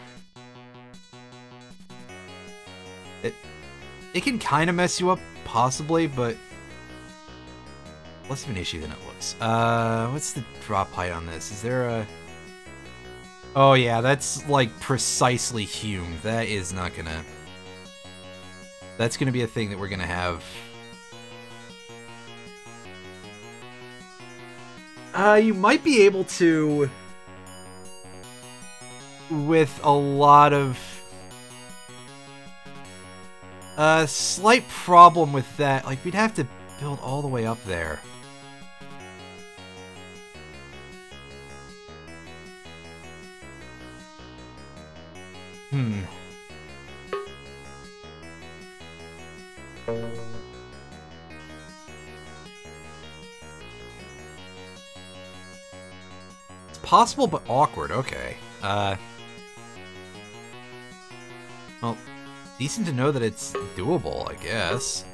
Speaker 1: It can kind of mess you up, possibly, but less of an issue than it looks. What's the drop height on this? Is there a... Oh yeah, that's like precisely hewn. That is not gonna... That's gonna be a thing that we're gonna have. You might be able to... with a lot of... slight problem with that. Like, we'd have to build all the way up there. It's possible, but awkward. Okay. Well, decent to know that it's doable, I guess.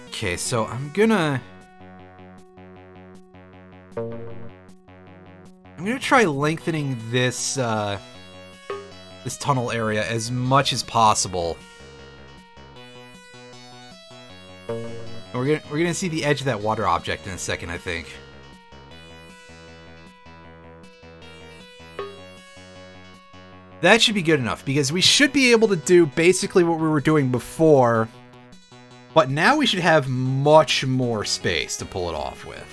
Speaker 1: Okay, so I'm gonna try lengthening this this tunnel area as much as possible. We're gonna see the edge of that water object in a second, I think. That should be good enough, because we should be able to do basically what we were doing before, but now we should have much more space to pull it off with.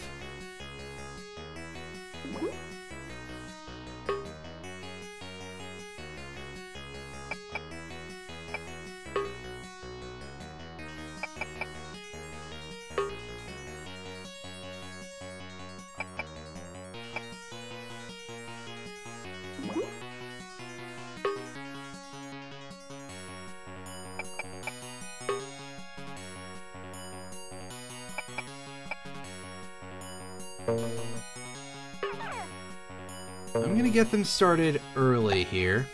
Speaker 1: I'm gonna get them started early here.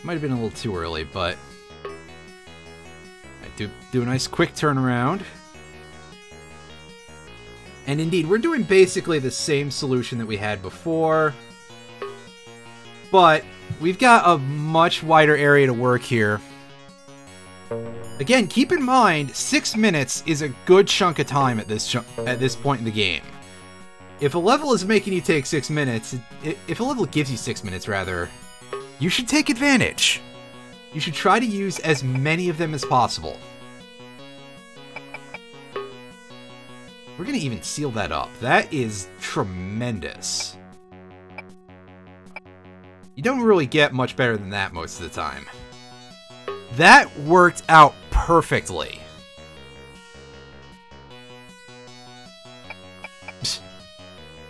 Speaker 1: Might have been a little too early, but I do a nice quick turnaround. And indeed, we're doing basically the same solution that we had before, but we've got a much wider area to work here. Again, keep in mind, 6 minutes is a good chunk of time at this point in the game. If a level is making you take 6 minutes, if a level gives you 6 minutes, rather, you should take advantage. You should try to use as many of them as possible. We're gonna even seal that up. That is tremendous. You don't really get much better than that most of the time. That worked out perfectly.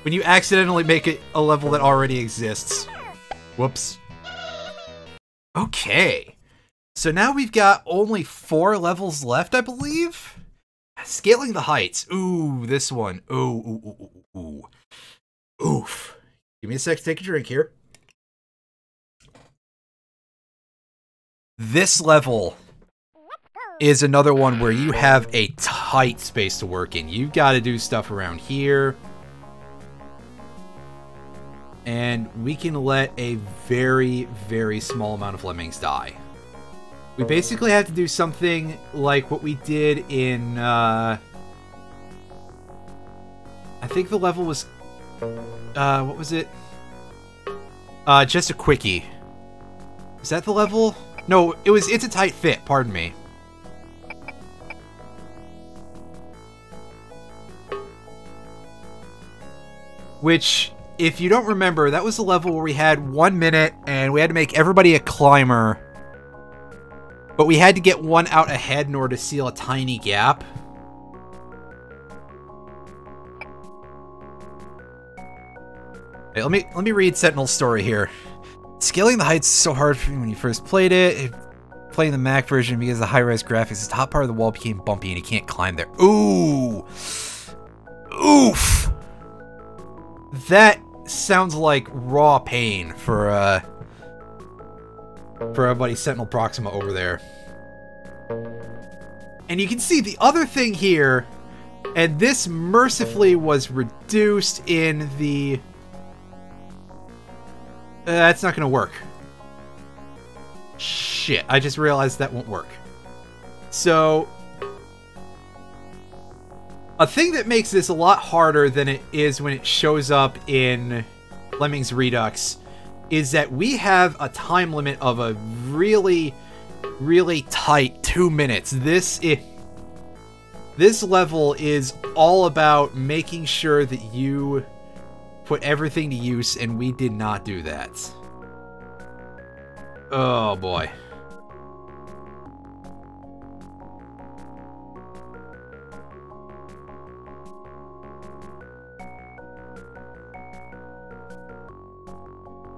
Speaker 1: When you accidentally make it a level that already exists. Whoops. Okay. So now we've got only 4 levels left, I believe? Scaling the heights. Ooh, this one. Ooh. Oof. Give me a sec to take a drink here. This level is another one where you have a tight space to work in. You've got to do stuff around here. And we can let a very, very small amount of lemmings die. We basically have to do something like what we did in, I think the level was, what was it? Just a quickie. Is that the level? No, it's a tight fit, pardon me. Which, if you don't remember, that was the level where we had 1 minute and we had to make everybody a climber. But we had to get one out ahead in order to seal a tiny gap. Hey, let me read Sentinel's story here. Scaling the heights is so hard for me when you first played it. Playing the Mac version because the high-res graphics, the top part of the wall became bumpy and you can't climb there. Ooh! Oof! That sounds like raw pain for our buddy Sentinel Proxima over there. And you can see the other thing here, and this mercifully was reduced in the... that's not gonna work. Shit, I just realized that won't work. So, a thing that makes this a lot harder than it is when it shows up in Lemmings Redux is that we have a time limit of a really, really tight 2 minutes. This level is all about making sure that you put everything to use, and we did not do that. Oh boy.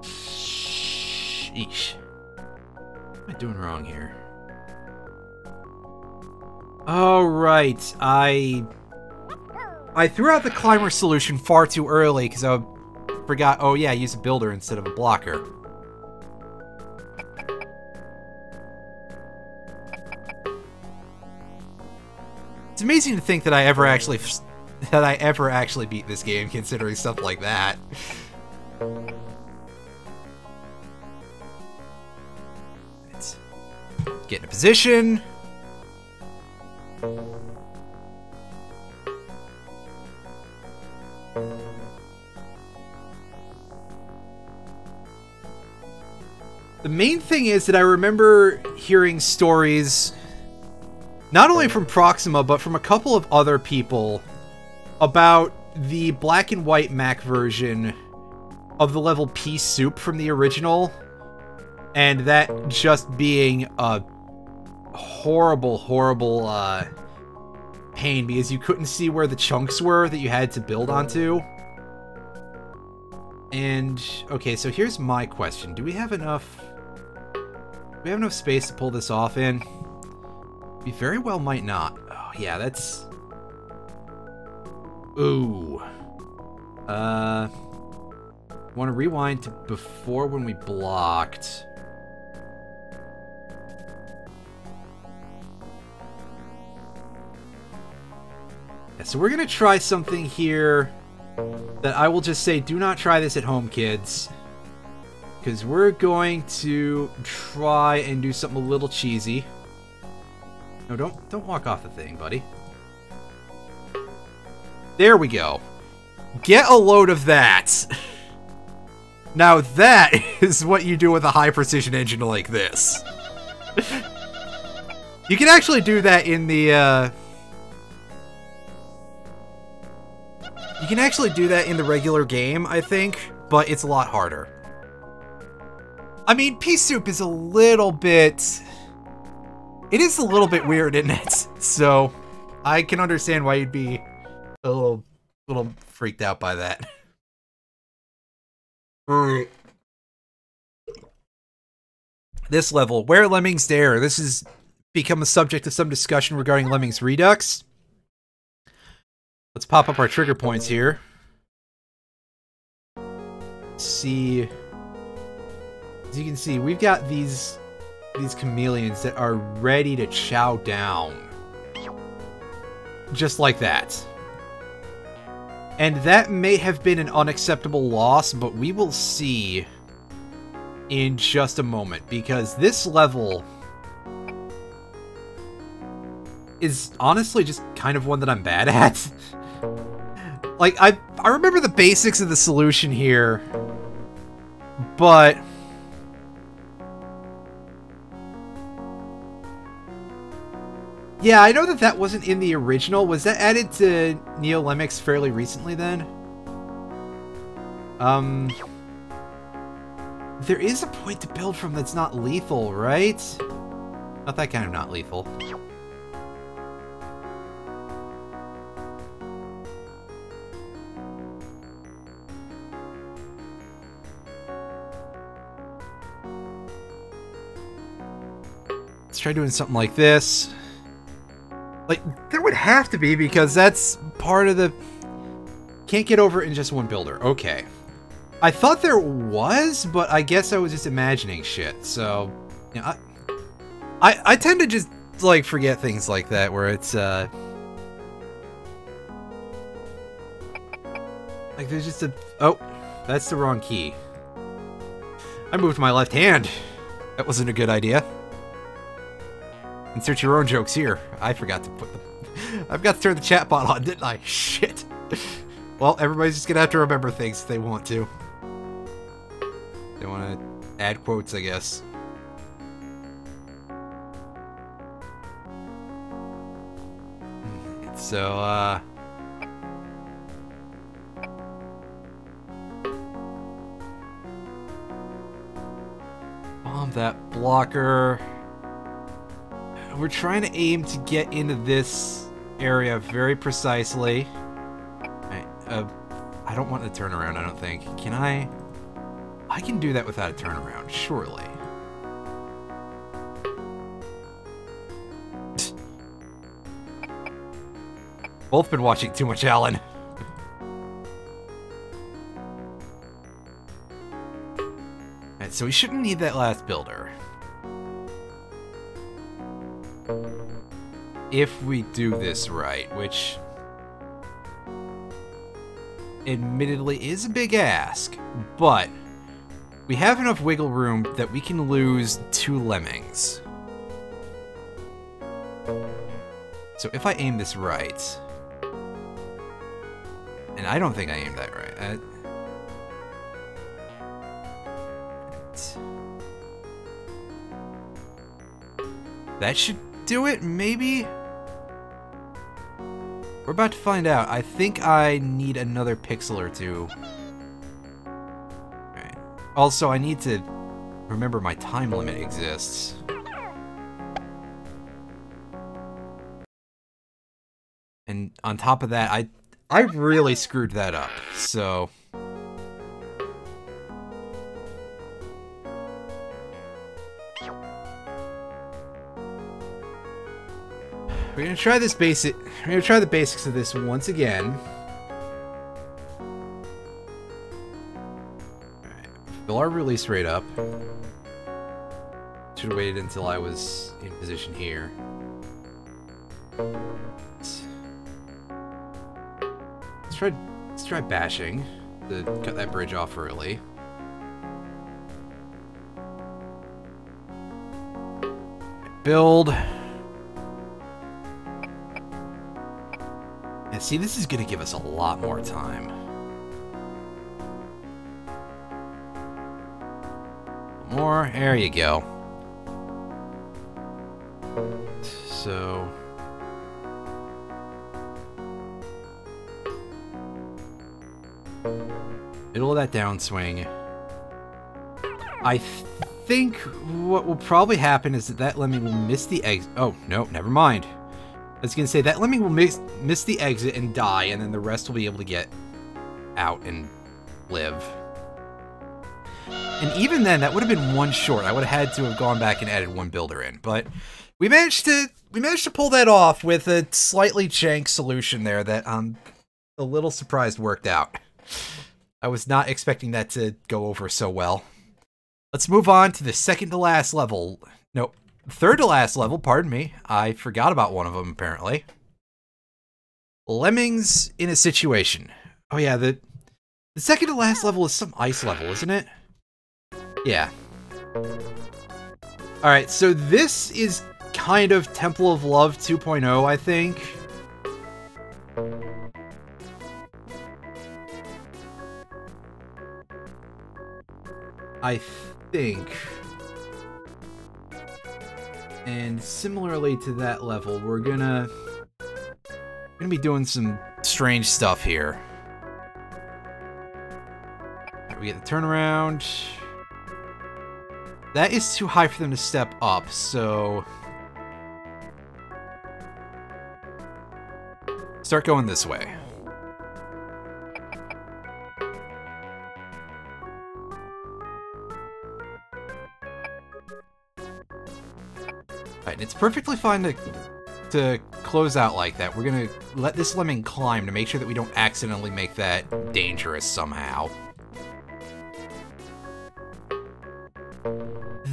Speaker 1: Sheesh. What am I doing wrong here? Oh, right. I threw out the climber solution far too early because I forgot, oh yeah, use a builder instead of a blocker. It's amazing to think that I ever actually beat this game, considering stuff like that. Let's get in a position. The main thing is that I remember hearing stories, not only from Proxima, but from a couple of other people, about the black and white Mac version of the level Pea Soup from the original, and that just being a horrible, horrible pain because you couldn't see where the chunks were that you had to build onto. And, okay, so here's my question. Do we have enough space to pull this off in? We very well might not. Oh, yeah, that's... Ooh. Want to rewind to before when we blocked. Yeah, so we're gonna try something here that I will just say, do not try this at home, kids. because we're going to try and do something a little cheesy. No, don't walk off the thing, buddy. There we go. Get a load of that. Now that is what you do with a high-precision engine like this. You can actually do that in the, You can actually do that in the regular game, I think, but it's a lot harder. I mean, pea soup is a little bit... It is a little bit weird, isn't it? So, I can understand why you'd be a little freaked out by that. Alright. This level, where Lemmings dare. This has become a subject of some discussion regarding Lemmings Redux. Let's pop up our trigger points here. See... As you can see, we've got these chameleons that are ready to chow down. Just like that. And that may have been an unacceptable loss, but we will see in just a moment, because this level is honestly just kind of one that I'm bad at. Like, I remember the basics of the solution here, but... Yeah, I know that that wasn't in the original. Was that added to NeoLemmix fairly recently then? There is a point to build from that's not lethal, right? Not that kind of not lethal. Let's try doing something like this. Like, there would have to be, because that's part of the... Can't get over it in just one builder. Okay. I thought there was, but I guess I was just imagining shit, so... You know, I tend to just, like, forget things like that, where it's, Like, there's just a... Oh, that's the wrong key. I moved my left hand. That wasn't a good idea. Insert your own jokes here. I forgot to put them. I've got to turn the chat bot on, didn't I? Shit. Well, everybody's just gonna have to remember things if they want to. They want to add quotes, I guess. So, bomb that blocker. We're trying to aim to get into this area very precisely. I don't want to turn around, I don't think. Can I? I can do that without a turnaround, surely. Both been watching too much Alan. Alright, so we shouldn't need that last builder. If we do this right, which admittedly is a big ask, but we have enough wiggle room that we can lose 2 lemmings. So if I aim this right, and I don't think I aimed that right. That should do it, maybe? We're about to find out. I think I need another pixel or two. Alright. Also, I need to remember my time limit exists. And on top of that, I really screwed that up, so... We're gonna try this basic. We're gonna try the basics of this once again. Alright, fill our release rate up. Should have waited until I was in position here. Let's try bashing to cut that bridge off early. build. And see, this is going to give us a lot more time. More. There you go. So... middle of that downswing. I think what will probably happen is that lemming will miss the exit. Oh, no, never mind. I was going to say that lemming will miss the exit and die, and then the rest will be able to get out and live. And even then, that would have been one short. I would have had to have gone back and added one builder in, but we managed to pull that off with a slightly jank solution there that I'm a little surprised worked out. I was not expecting that to go over so well. Let's move on to the second to last level. No, third to last level, pardon me. I forgot about one of them, apparently. Lemmings in a situation. Oh yeah, the second to last level is some ice level, isn't it? Yeah. Alright, so this is kind of Temple of Love 2.0, I think. I think. And similarly to that level, we're gonna be doing some strange stuff here. We get the turnaround. That is too high for them to step up, so start going this way. Alright, it's perfectly fine to close out like that. We're gonna let this lemming climb to make sure that we don't accidentally make that dangerous somehow.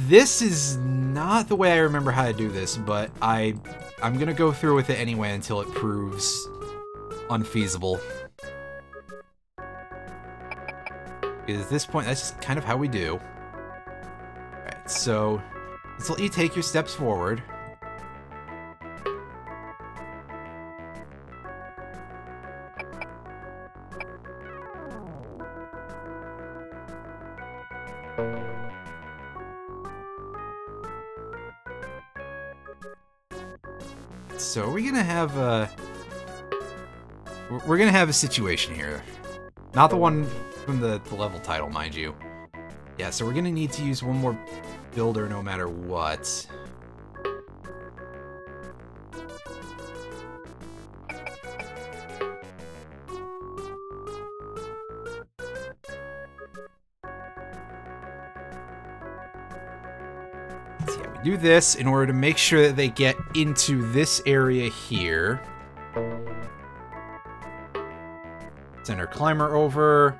Speaker 1: This is not the way I remember how to do this, but I'm gonna go through with it anyway until it proves unfeasible. Because at this point, that's just kind of how we do. Alright, so let's let you take your steps forward. So we're gonna have a situation here. Not the one from the level title, mind you. Yeah, so we're gonna need to use one more builder no matter what. So yeah, we do this in order to make sure that they get into this area here. Send our climber over.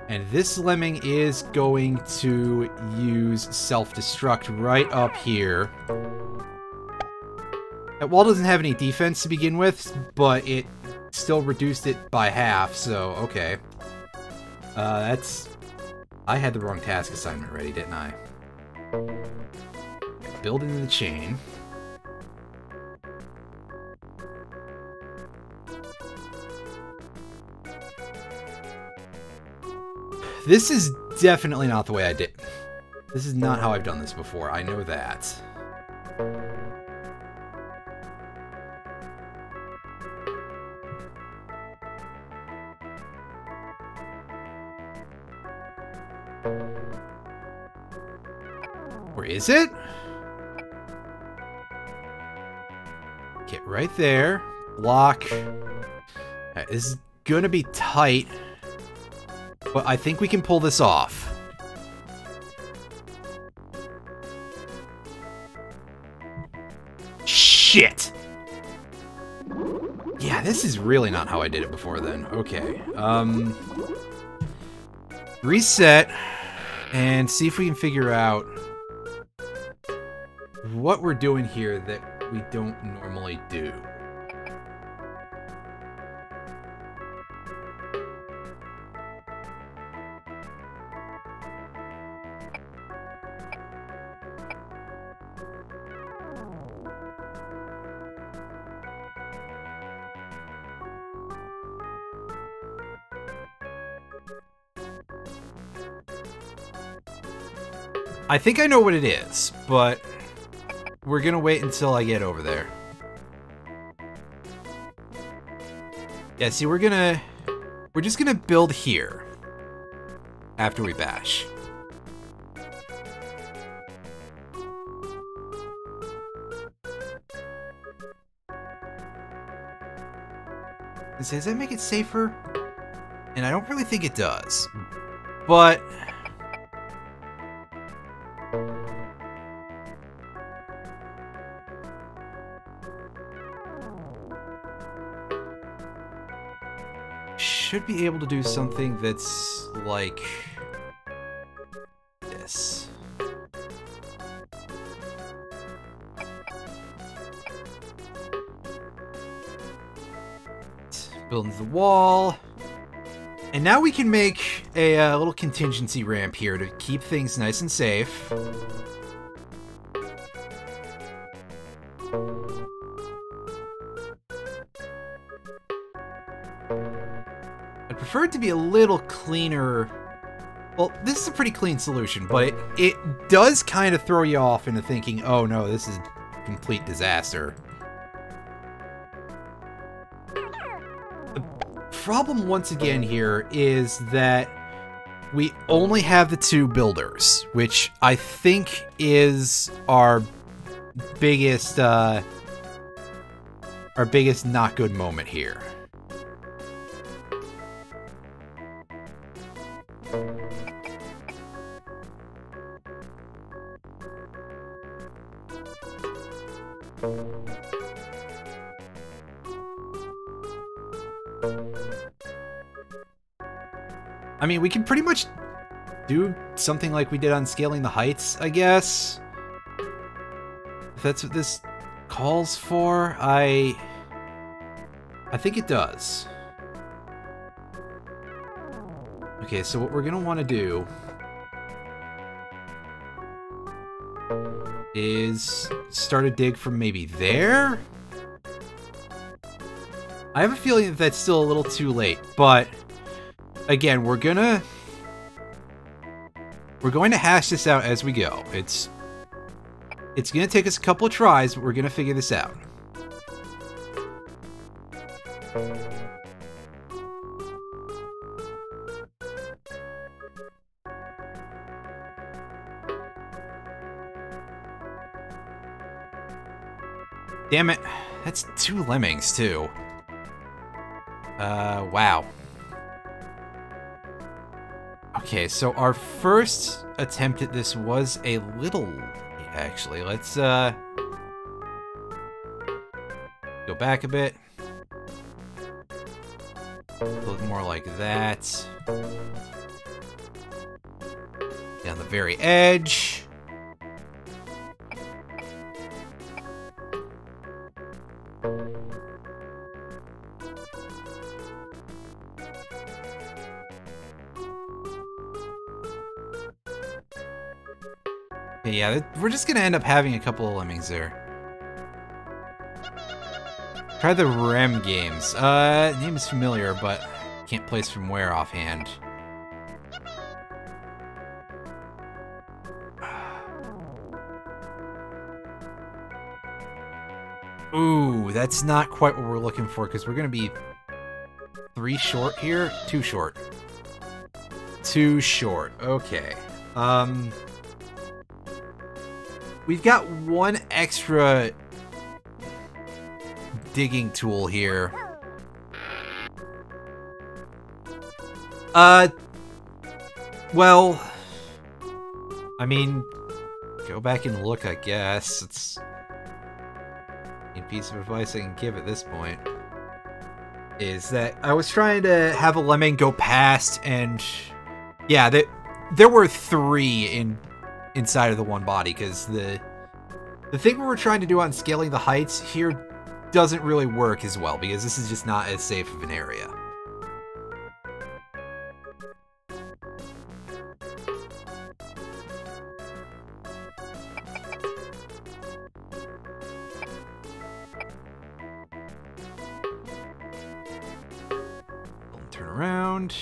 Speaker 1: And this lemming is going to use self-destruct right up here. That wall doesn't have any defense to begin with, but it still reduced it by half, so okay. That's... I had the wrong task assignment ready, didn't I? Build into the chain. This is definitely not the way I did. This is not how I've done this before. I know that. Where is it? Get right there. Block. Right, this is gonna be tight. But I think we can pull this off. Shit! Yeah, this is really not how I did it before then. Okay. Reset. And see if we can figure out what we're doing here that we don't normally do. I think I know what it is, but we're gonna wait until I get over there. Yeah, see, we're just gonna build here after we bash. Does that make it safer? And I don't really think it does, but should be able to do something that's like this. Build into the wall. And now we can make a little contingency ramp here to keep things nice and safe. I'd prefer it to be a little cleaner. Well, this is a pretty clean solution, but it does kind of throw you off into thinking, oh no, this is a complete disaster. Problem once again here is that we only have the 2 builders, which I think is our biggest not good moment here. I mean, we can pretty much do something like we did on Scaling the Heights, I guess. If that's what this calls for, I think it does. Okay, so what we're gonna want to do is start a dig from maybe there? I have a feeling that that's still a little too late, but again, we're going to hash this out as we go. It's going to take us a couple of tries, but we're going to figure this out. Damn it. That's 2 lemmings, too. Wow. Okay, so our first attempt at this was a little late, actually. Let's, go back a bit. Look more like that. Down the very edge. Yeah, we're just gonna end up having a couple of lemmings there. Try the REM games. Name is familiar, but can't place from where offhand. Ooh, that's not quite what we're looking for, because we're gonna be 3 short here? 2 short. 2 short, okay. We've got 1 extra digging tool here. Well, I mean, go back and look, I guess. It's a piece of advice I can give at this point. Is that I was trying to have a lemming go past, and yeah, there were 3 inside of the one body, because the thing we were trying to do on Scaling the Heights here doesn't really work as well, because this is just not as safe of an area. Turn around.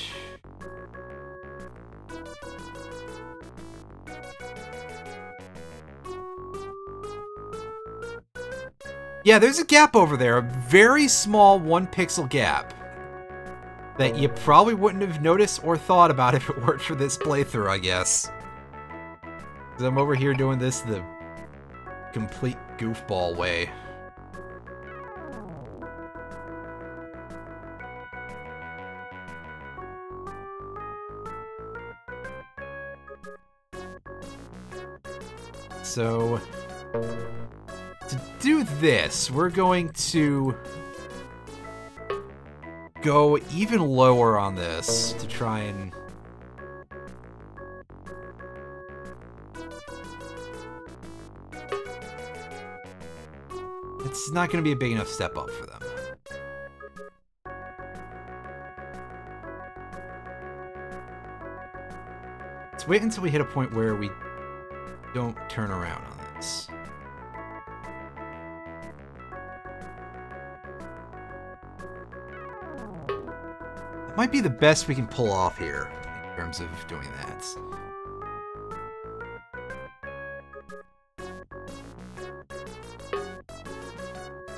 Speaker 1: Yeah, there's a gap over there. A very small 1 pixel gap. That you probably wouldn't have noticed or thought about if it weren't for this playthrough, I guess. Because I'm over here doing this the complete goofball way. So, to do this, we're going to go even lower on this to try and... It's not going to be a big enough step up for them. Let's wait until we hit a point where we don't turn around on this. That might be the best we can pull off here in terms of doing that.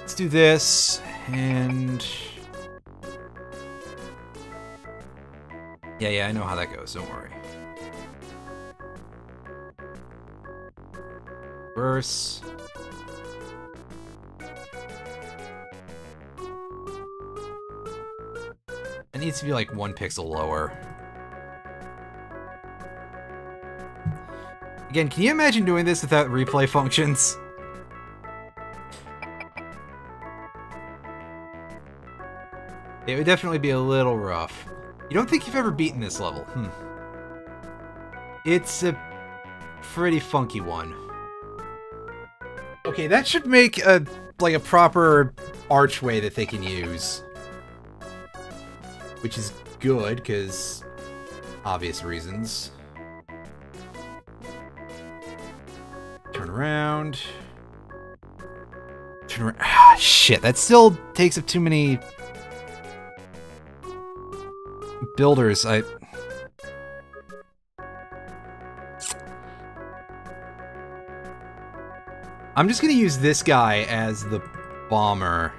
Speaker 1: Let's do this, and... Yeah, I know how that goes, don't worry. Reverse. It needs to be like 1 pixel lower. Again, can you imagine doing this without replay functions? It would definitely be a little rough. You don't think you've ever beaten this level? It's a pretty funky one. Okay, that should make a like a proper archway that they can use. Which is good, because obvious reasons. Turn around. Turn around. Ah, shit, that still takes up too many builders. I'm just gonna use this guy as the bomber.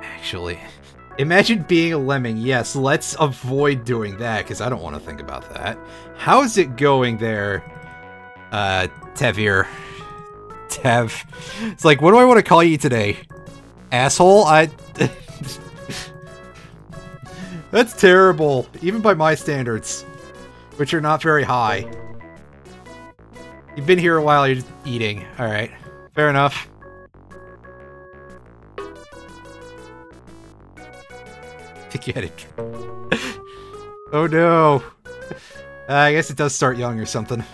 Speaker 1: Actually, imagine being a lemming. Yes, let's avoid doing that, because I don't want to think about that. How is it going there, Tevir? Tev. It's like, what do I want to call you today? Asshole? That's terrible, even by my standards, which are not very high. You've been here a while, you're just eating. Alright, fair enough. Get it. Oh no. I guess it does start young or something.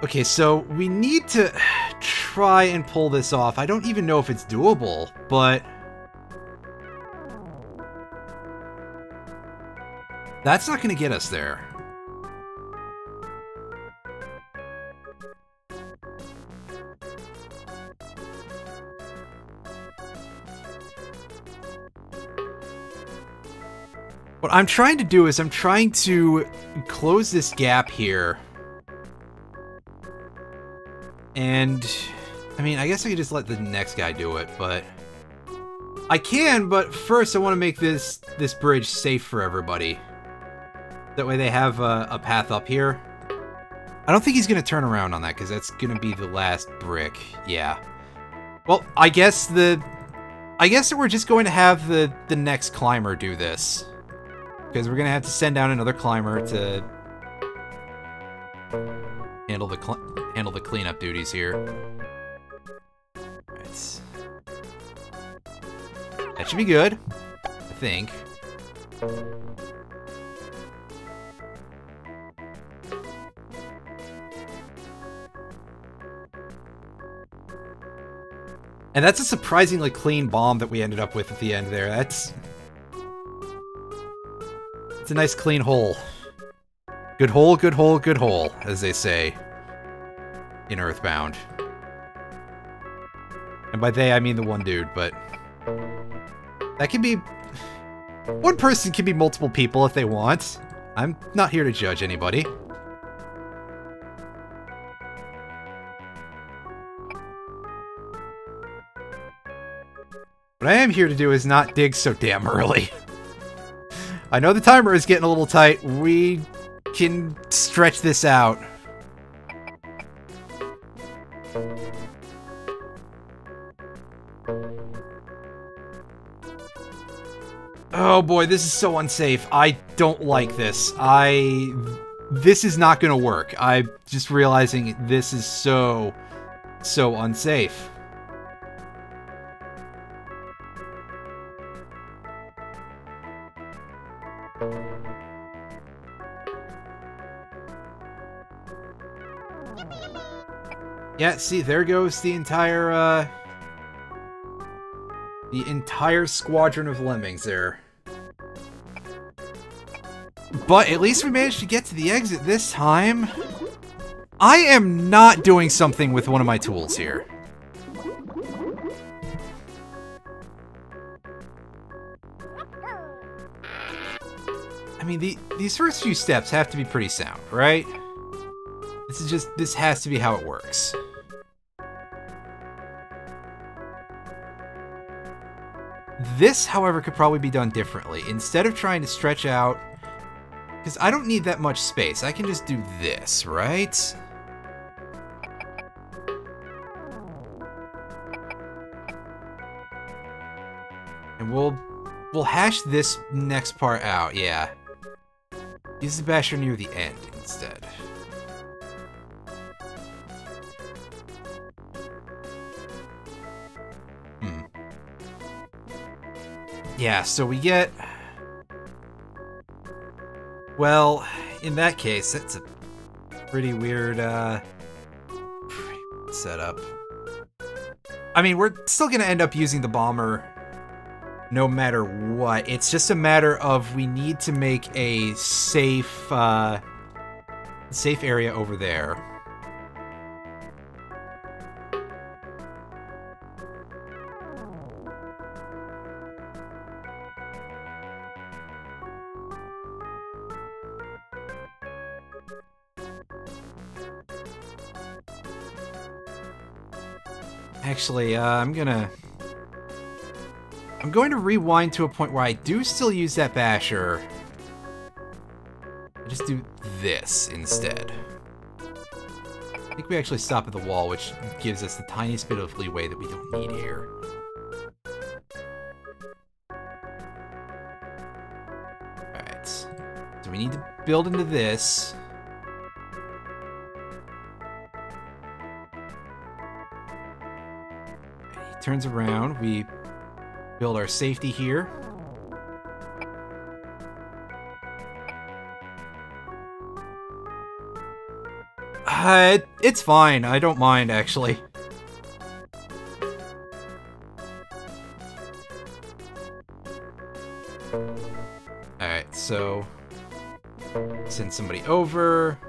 Speaker 1: Okay, so we need to try and pull this off. I don't even know if it's doable, but... that's not going to get us there. What I'm trying to do is I'm trying to close this gap here. And, I mean, I guess I could just let the next guy do it, but... I can, but first I want to make this bridge safe for everybody. That way they have a path up here. I don't think he's going to turn around on that, because that's going to be the last brick. Yeah. Well, I guess that we're just going to have the next climber do this. Because we're going to have to send down another climber to handle the cleanup duties here. Right. That should be good, I think. And that's a surprisingly clean bomb that we ended up with at the end there. It's a nice clean hole. Good hole, good hole, good hole, as they say in Earthbound. And by they, I mean the one dude, but that can be... one person can be multiple people if they want. I'm not here to judge anybody. What I am here to do is not dig so damn early. I know the timer is getting a little tight. We can stretch this out. Oh boy, this is so unsafe. I don't like this. This is not gonna work. I'm just realizing this is so unsafe. Yeah, see, there goes the entire squadron of lemmings there. But at least we managed to get to the exit this time. I am not doing something with one of my tools here. I mean, these first few steps have to be pretty sound, right? This has to be how it works. This, however, could probably be done differently. Instead of trying to stretch out, because I don't need that much space, I can just do this, right? And we'll hash this next part out, yeah. Use the basher near the end instead. Yeah, so we get... Well, in that case, that's a pretty weird, setup. I mean, we're still gonna end up using the bomber no matter what. It's just a matter of we need to make a safe area over there. Actually, I'm going to rewind to a point where I do still use that basher. I just do this instead. I think we actually stop at the wall, which gives us the tiniest bit of leeway that we don't need here. Alright. So we need to build into this. Turns around, we build our safety here. It's fine. I don't mind, actually. Alright, so... send somebody over.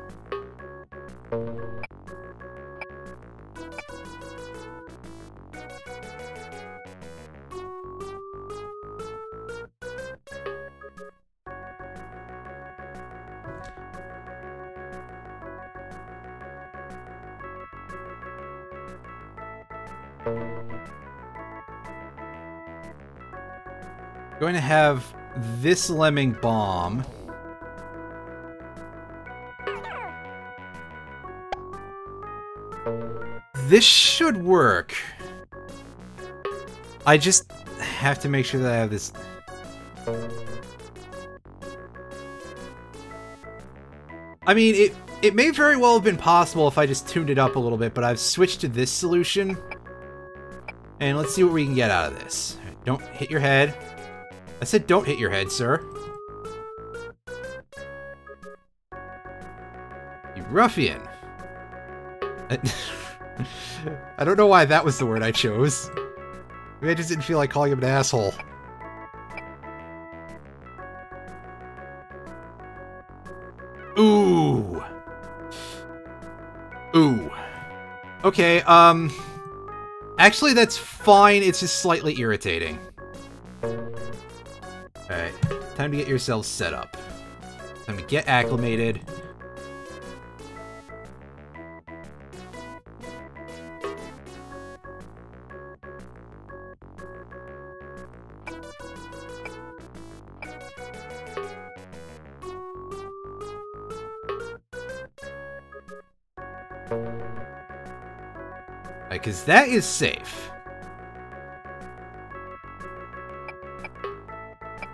Speaker 1: Going to have this lemming bomb. This should work. I just have to make sure that I have this. I mean, it may very well have been possible if I just tuned it up a little bit, but I've switched to this solution. And let's see what we can get out of this. Don't hit your head. I said don't hit your head, sir. You ruffian. I don't know why that was the word I chose. Maybe I just didn't feel like calling him an asshole. Ooh. Ooh. Okay, actually, that's fine. It's just slightly irritating. Alright, time to get yourselves set up. Let me get acclimated. Because that is safe.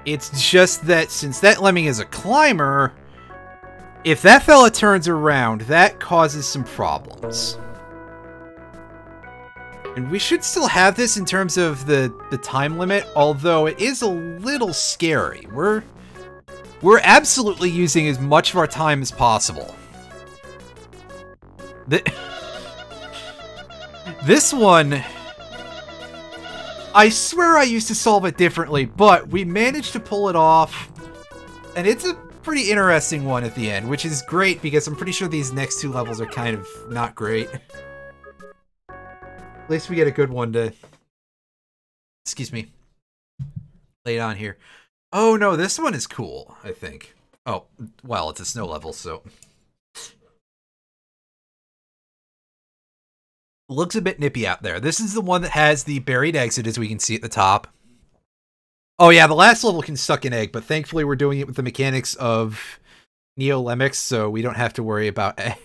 Speaker 1: It's just that since that lemming is a climber, if that fella turns around, that causes some problems. And we should still have this in terms of the time limit, although it is a little scary. We're absolutely using as much of our time as possible. This one, I swear I used to solve it differently, but we managed to pull it off, and it's a pretty interesting one at the end, which is great because I'm pretty sure these next two levels are kind of not great. At least we get a good one to, excuse me, lay it on here. Oh no, this one is cool, I think. Oh, well, it's a snow level, so... Looks a bit nippy out there. This is the one that has the buried exit, as we can see at the top. Oh yeah, the last level can suck an egg, but thankfully we're doing it with the mechanics of NeoLemmix, so we don't have to worry about it.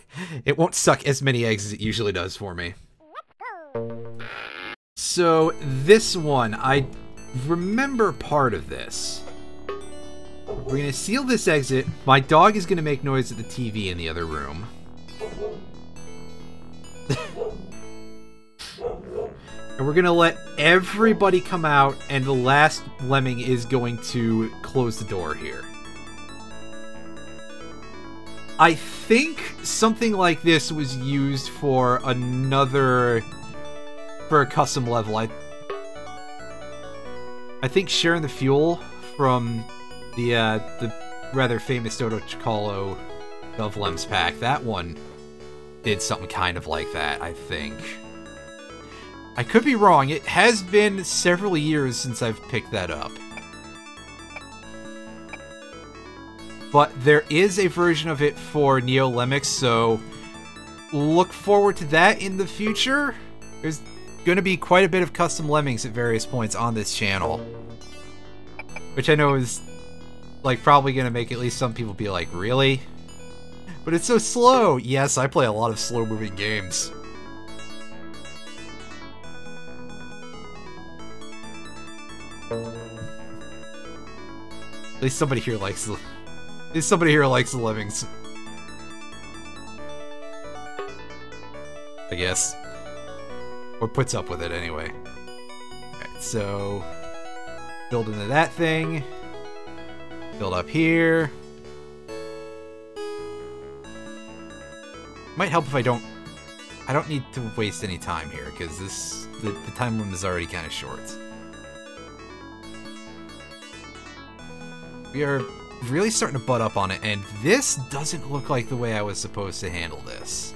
Speaker 1: It won't suck as many eggs as it usually does for me. So this one, I remember part of this. We're gonna seal this exit. My dog is gonna make noise at the TV in the other room. And we're gonna let everybody come out, and the last lemming is going to close the door here. I think something like this was used for a custom level. I think sharing the fuel from the rather famous Dodo Chicolo of Lems pack, that one did something kind of like that, I think. I could be wrong. It has been several years since I've picked that up. But there is a version of it for NeoLemmix, so look forward to that in the future. There's going to be quite a bit of custom lemmings at various points on this channel. Which I know is, like, probably going to make at least some people be like, really? But it's so slow! Yes, I play a lot of slow-moving games. At least somebody here likes the... At least somebody here likes the lemmings. I guess. Or puts up with it anyway. Alright, so... build into that thing. Build up here. Might help if I don't need to waste any time here, because the time limit is already kind of short. We are really starting to butt up on it, and this doesn't look like the way I was supposed to handle this.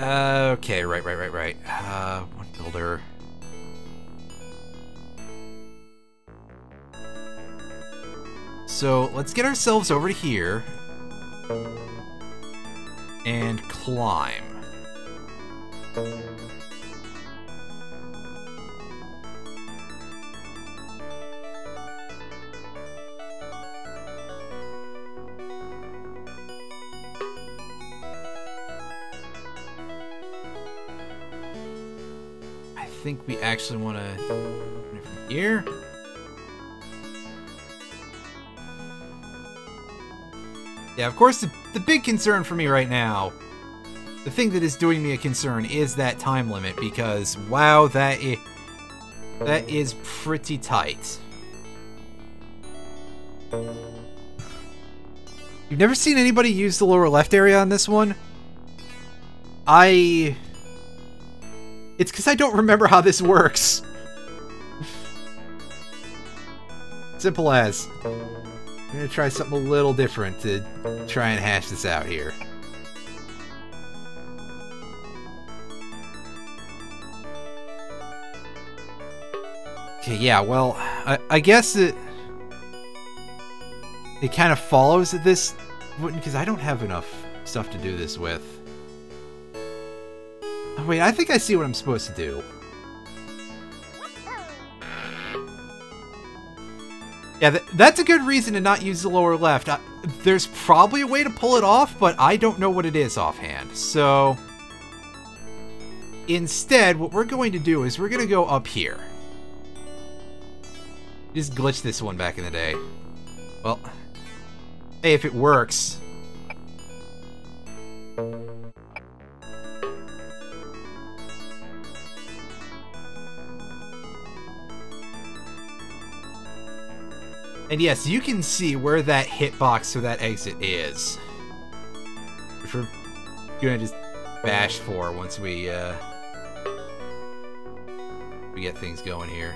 Speaker 1: Okay, right. One builder. So, let's get ourselves over to here. And climb. I think we actually want to from here. Yeah, of course, the big concern for me right now, the thing that is doing me a concern is that time limit, because, wow, that is pretty tight. You've never seen anybody use the lower left area on this one? It's because I don't remember how this works. Simple as. I'm gonna try something a little different to try and hash this out here. Okay, yeah, well, I guess it... it kind of follows this, because I don't have enough stuff to do this with. Oh, wait, I think I see what I'm supposed to do. Yeah, that's a good reason to not use the lower left. There's probably a way to pull it off, but I don't know what it is offhand. So, instead, what we're going to do is we're going to go up here. Just glitch this one back in the day. Well, hey, if it works. And yes, you can see where that hitbox for that exit is. Which we're gonna just bash for once we get things going here.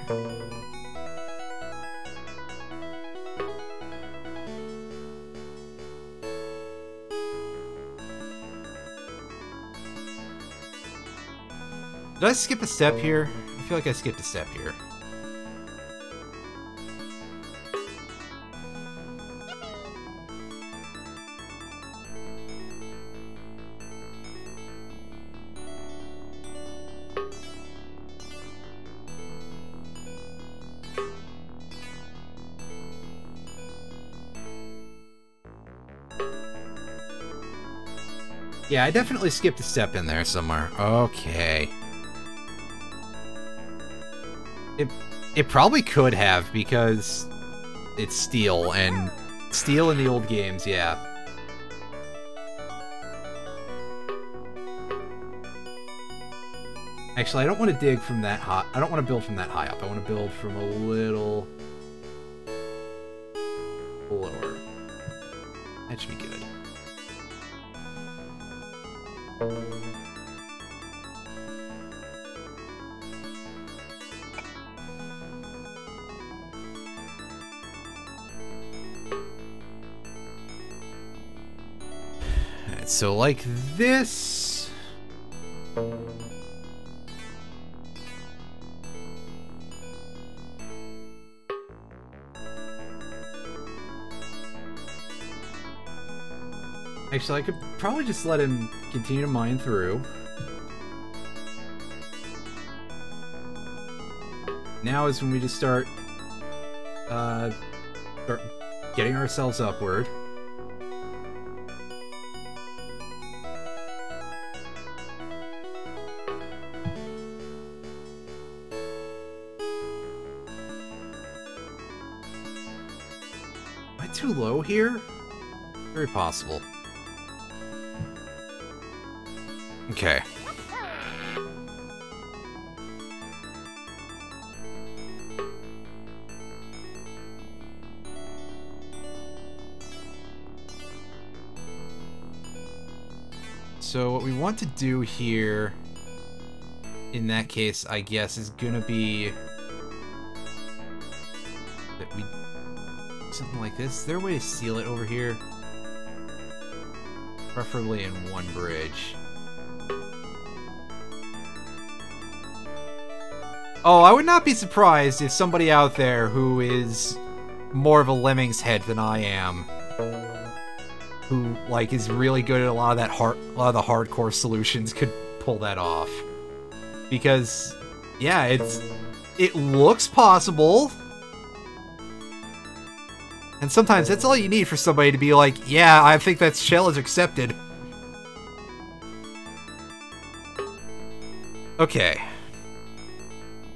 Speaker 1: Did I skip a step here? I feel like I skipped a step here. Yeah, I definitely skipped a step in there somewhere. Okay. It probably could have, because it's steel, and steel in the old games, yeah. Actually, I don't want to dig from that high. I don't want to build from that high up. I want to build from a little lower. That should be good. Alright, so like this. Actually, I could probably just let him continue to mine through. Now is when we just start getting ourselves upward. Am I too low here? Very possible. Okay. So what we want to do here, in that case, I guess, is gonna be that we something like this. Is there a way to seal it over here? Preferably in one bridge. Oh, I would not be surprised if somebody out there who is more of a Lemmings head than I am, who like is really good at a lot of the hardcore solutions, could pull that off. Because yeah, it looks possible. And sometimes that's all you need for somebody to be like, yeah, I think that shell is accepted. Okay.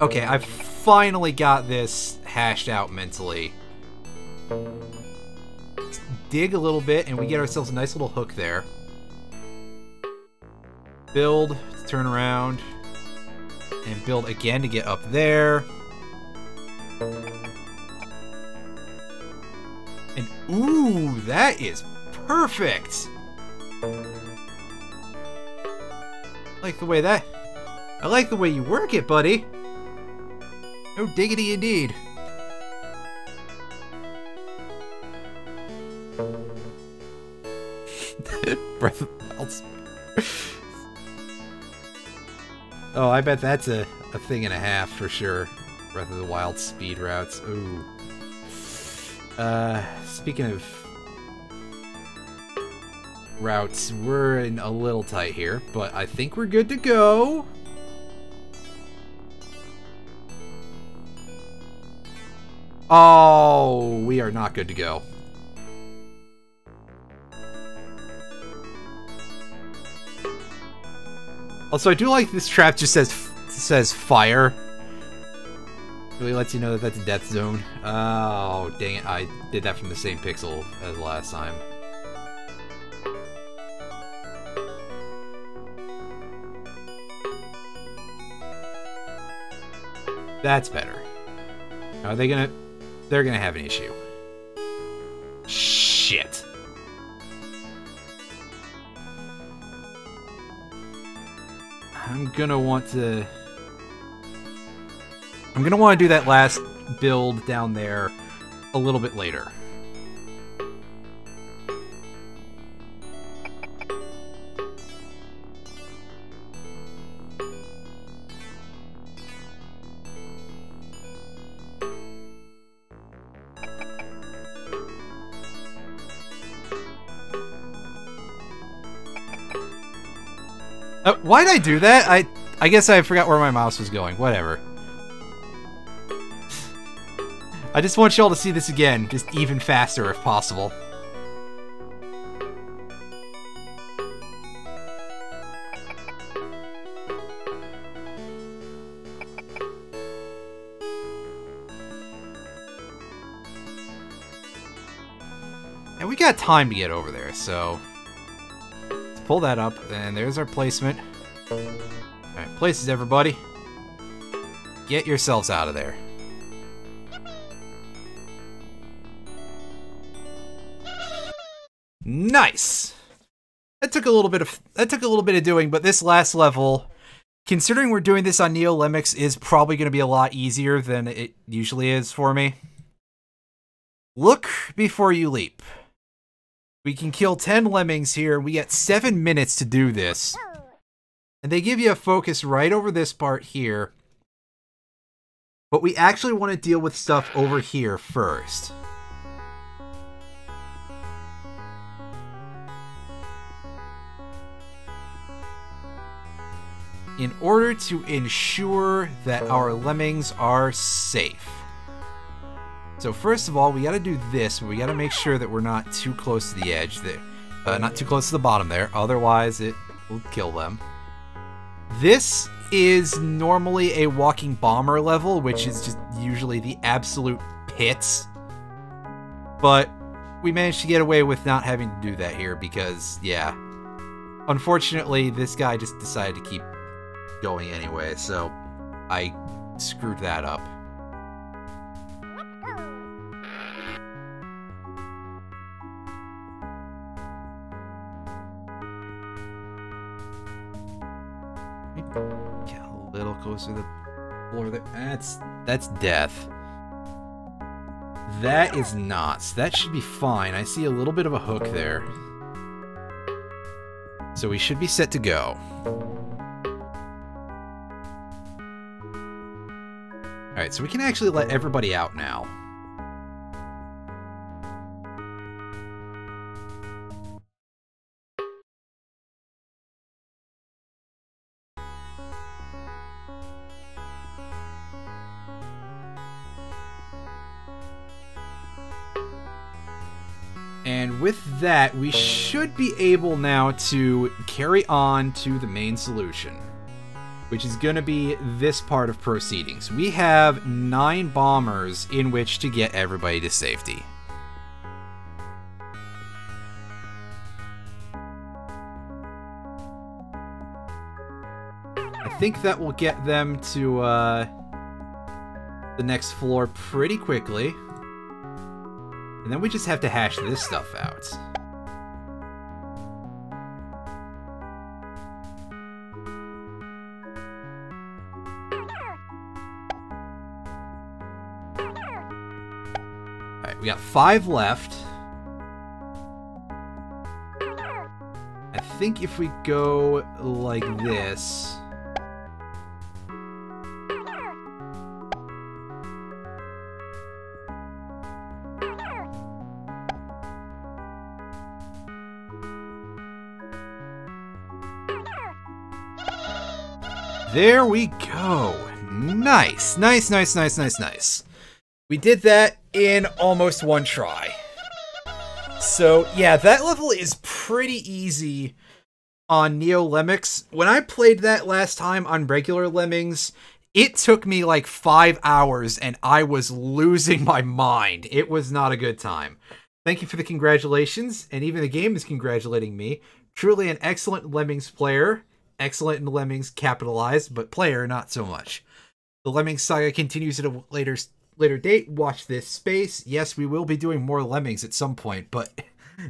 Speaker 1: Okay, I've finally got this hashed out mentally. Let's dig a little bit, and we get ourselves a nice little hook there. Build to turn around. And build again to get up there. And ooh, that is perfect! I like the way you work it, buddy. No diggity indeed. Breath of the Wild. Oh, I bet that's a thing and a half for sure. Breath of the Wild speed routes. Ooh. Speaking of routes, we're in a little tight here, but I think we're good to go. Oh, we are not good to go. Also, I do like this trap just says fire. Really lets you know that that's a death zone. Oh, dang it. I did that from the same pixel as last time. That's better. Are they gonna... They're gonna have an issue. Shit. I'm gonna want to do that last build down there a little bit later. Why'd I do that? I guess I forgot where my mouse was going. Whatever. I just want y'all to see this again, just even faster if possible. And we got time to get over there, so... Let's pull that up, and there's our placement. Alright, places, everybody. Get yourselves out of there. Nice! That took a little bit of doing, but this last level, considering we're doing this on NeoLemmix, is probably going to be a lot easier than it usually is for me. Look before you leap. We can kill 10 lemmings here, and we get 7 minutes to do this. And they give you a focus right over this part here. But we actually want to deal with stuff over here first. In order to ensure that our lemmings are safe. So first of all, we gotta do this, but we gotta make sure that we're not too close to the edge there. Not too close to the bottom there, otherwise it will kill them. This is normally a walking bomber level, which is just usually the absolute pits. But we managed to get away with not having to do that here because, yeah. Unfortunately, this guy just decided to keep going anyway, so I screwed that up. Get a little closer to the floor there. That's death. That is not. That should be fine. I see a little bit of a hook there. So we should be set to go. Alright, so we can actually let everybody out now. And with that, we should be able now to carry on to the main solution, which is going to be this part of proceedings. We have 9 bombers in which to get everybody to safety. I think that will get them to the next floor pretty quickly. And then we just have to hash this stuff out. Alright, we got 5 left. I think if we go like this... There we go. Nice. Nice, nice, nice, nice, nice. We did that in almost one try. So, yeah, that level is pretty easy on NeoLemmix. When I played that last time on regular Lemmings, it took me like 5 hours and I was losing my mind. It was not a good time. Thank you for the congratulations, and even the game is congratulating me. Truly an excellent Lemmings player. Excellent in Lemmings capitalized, but player not so much. The Lemmings saga continues at a later date. Watch this space. Yes, we will be doing more Lemmings at some point, but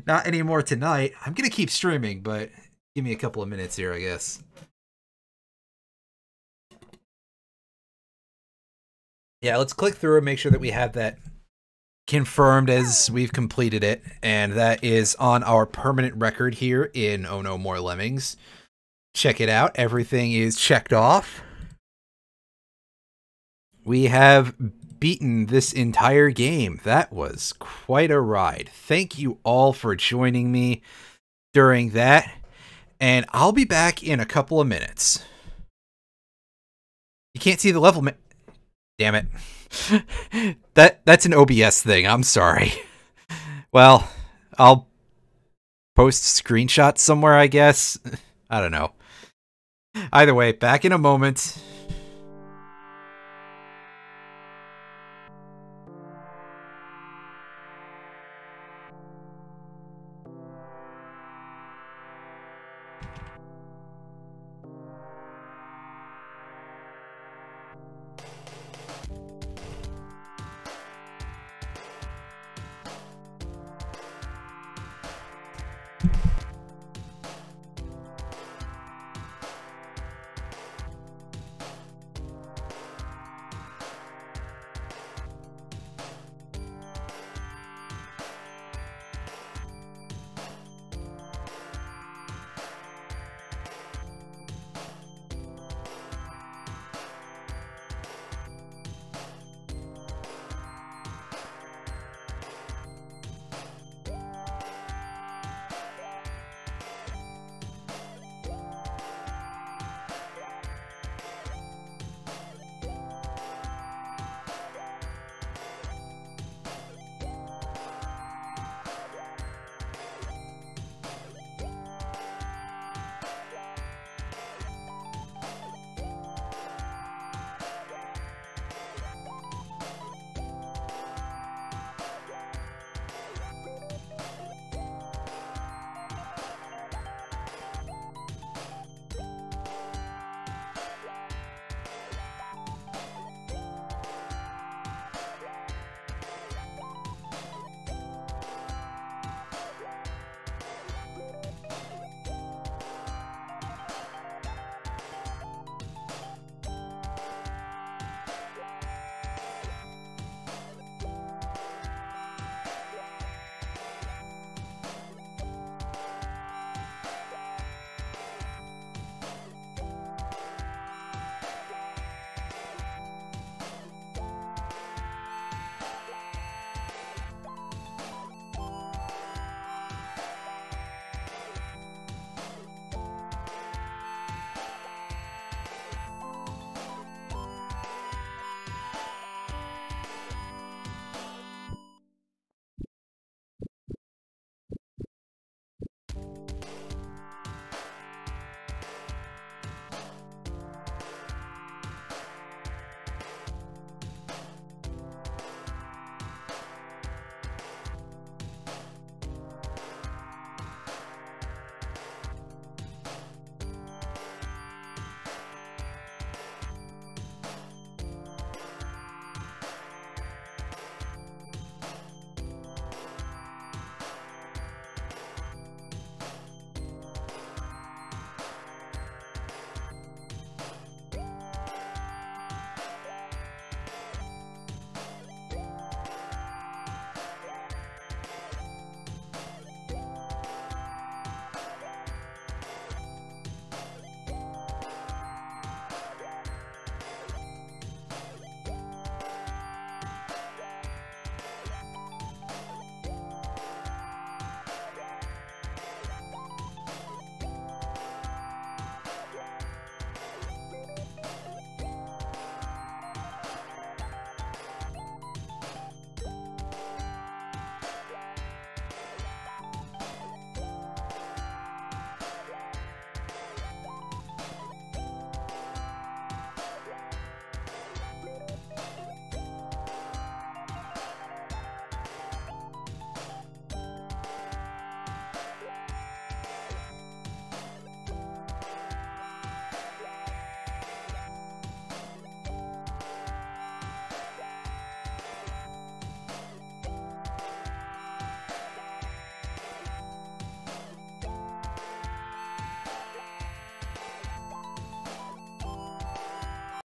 Speaker 1: not anymore tonight. I'm going to keep streaming, but give me a couple of minutes here, I guess. Yeah, let's click through and make sure that we have that confirmed as we've completed it, and that is on our permanent record here in Oh No More Lemmings. Check it out. Everything is checked off. We have beaten this entire game. That was quite a ride. Thank you all for joining me during that, and I'll be back in a couple of minutes. You can't see the level. Damn it. That's an OBS thing. I'm sorry. Well, I'll post screenshots somewhere, I guess. I don't know. Either way, back in a moment.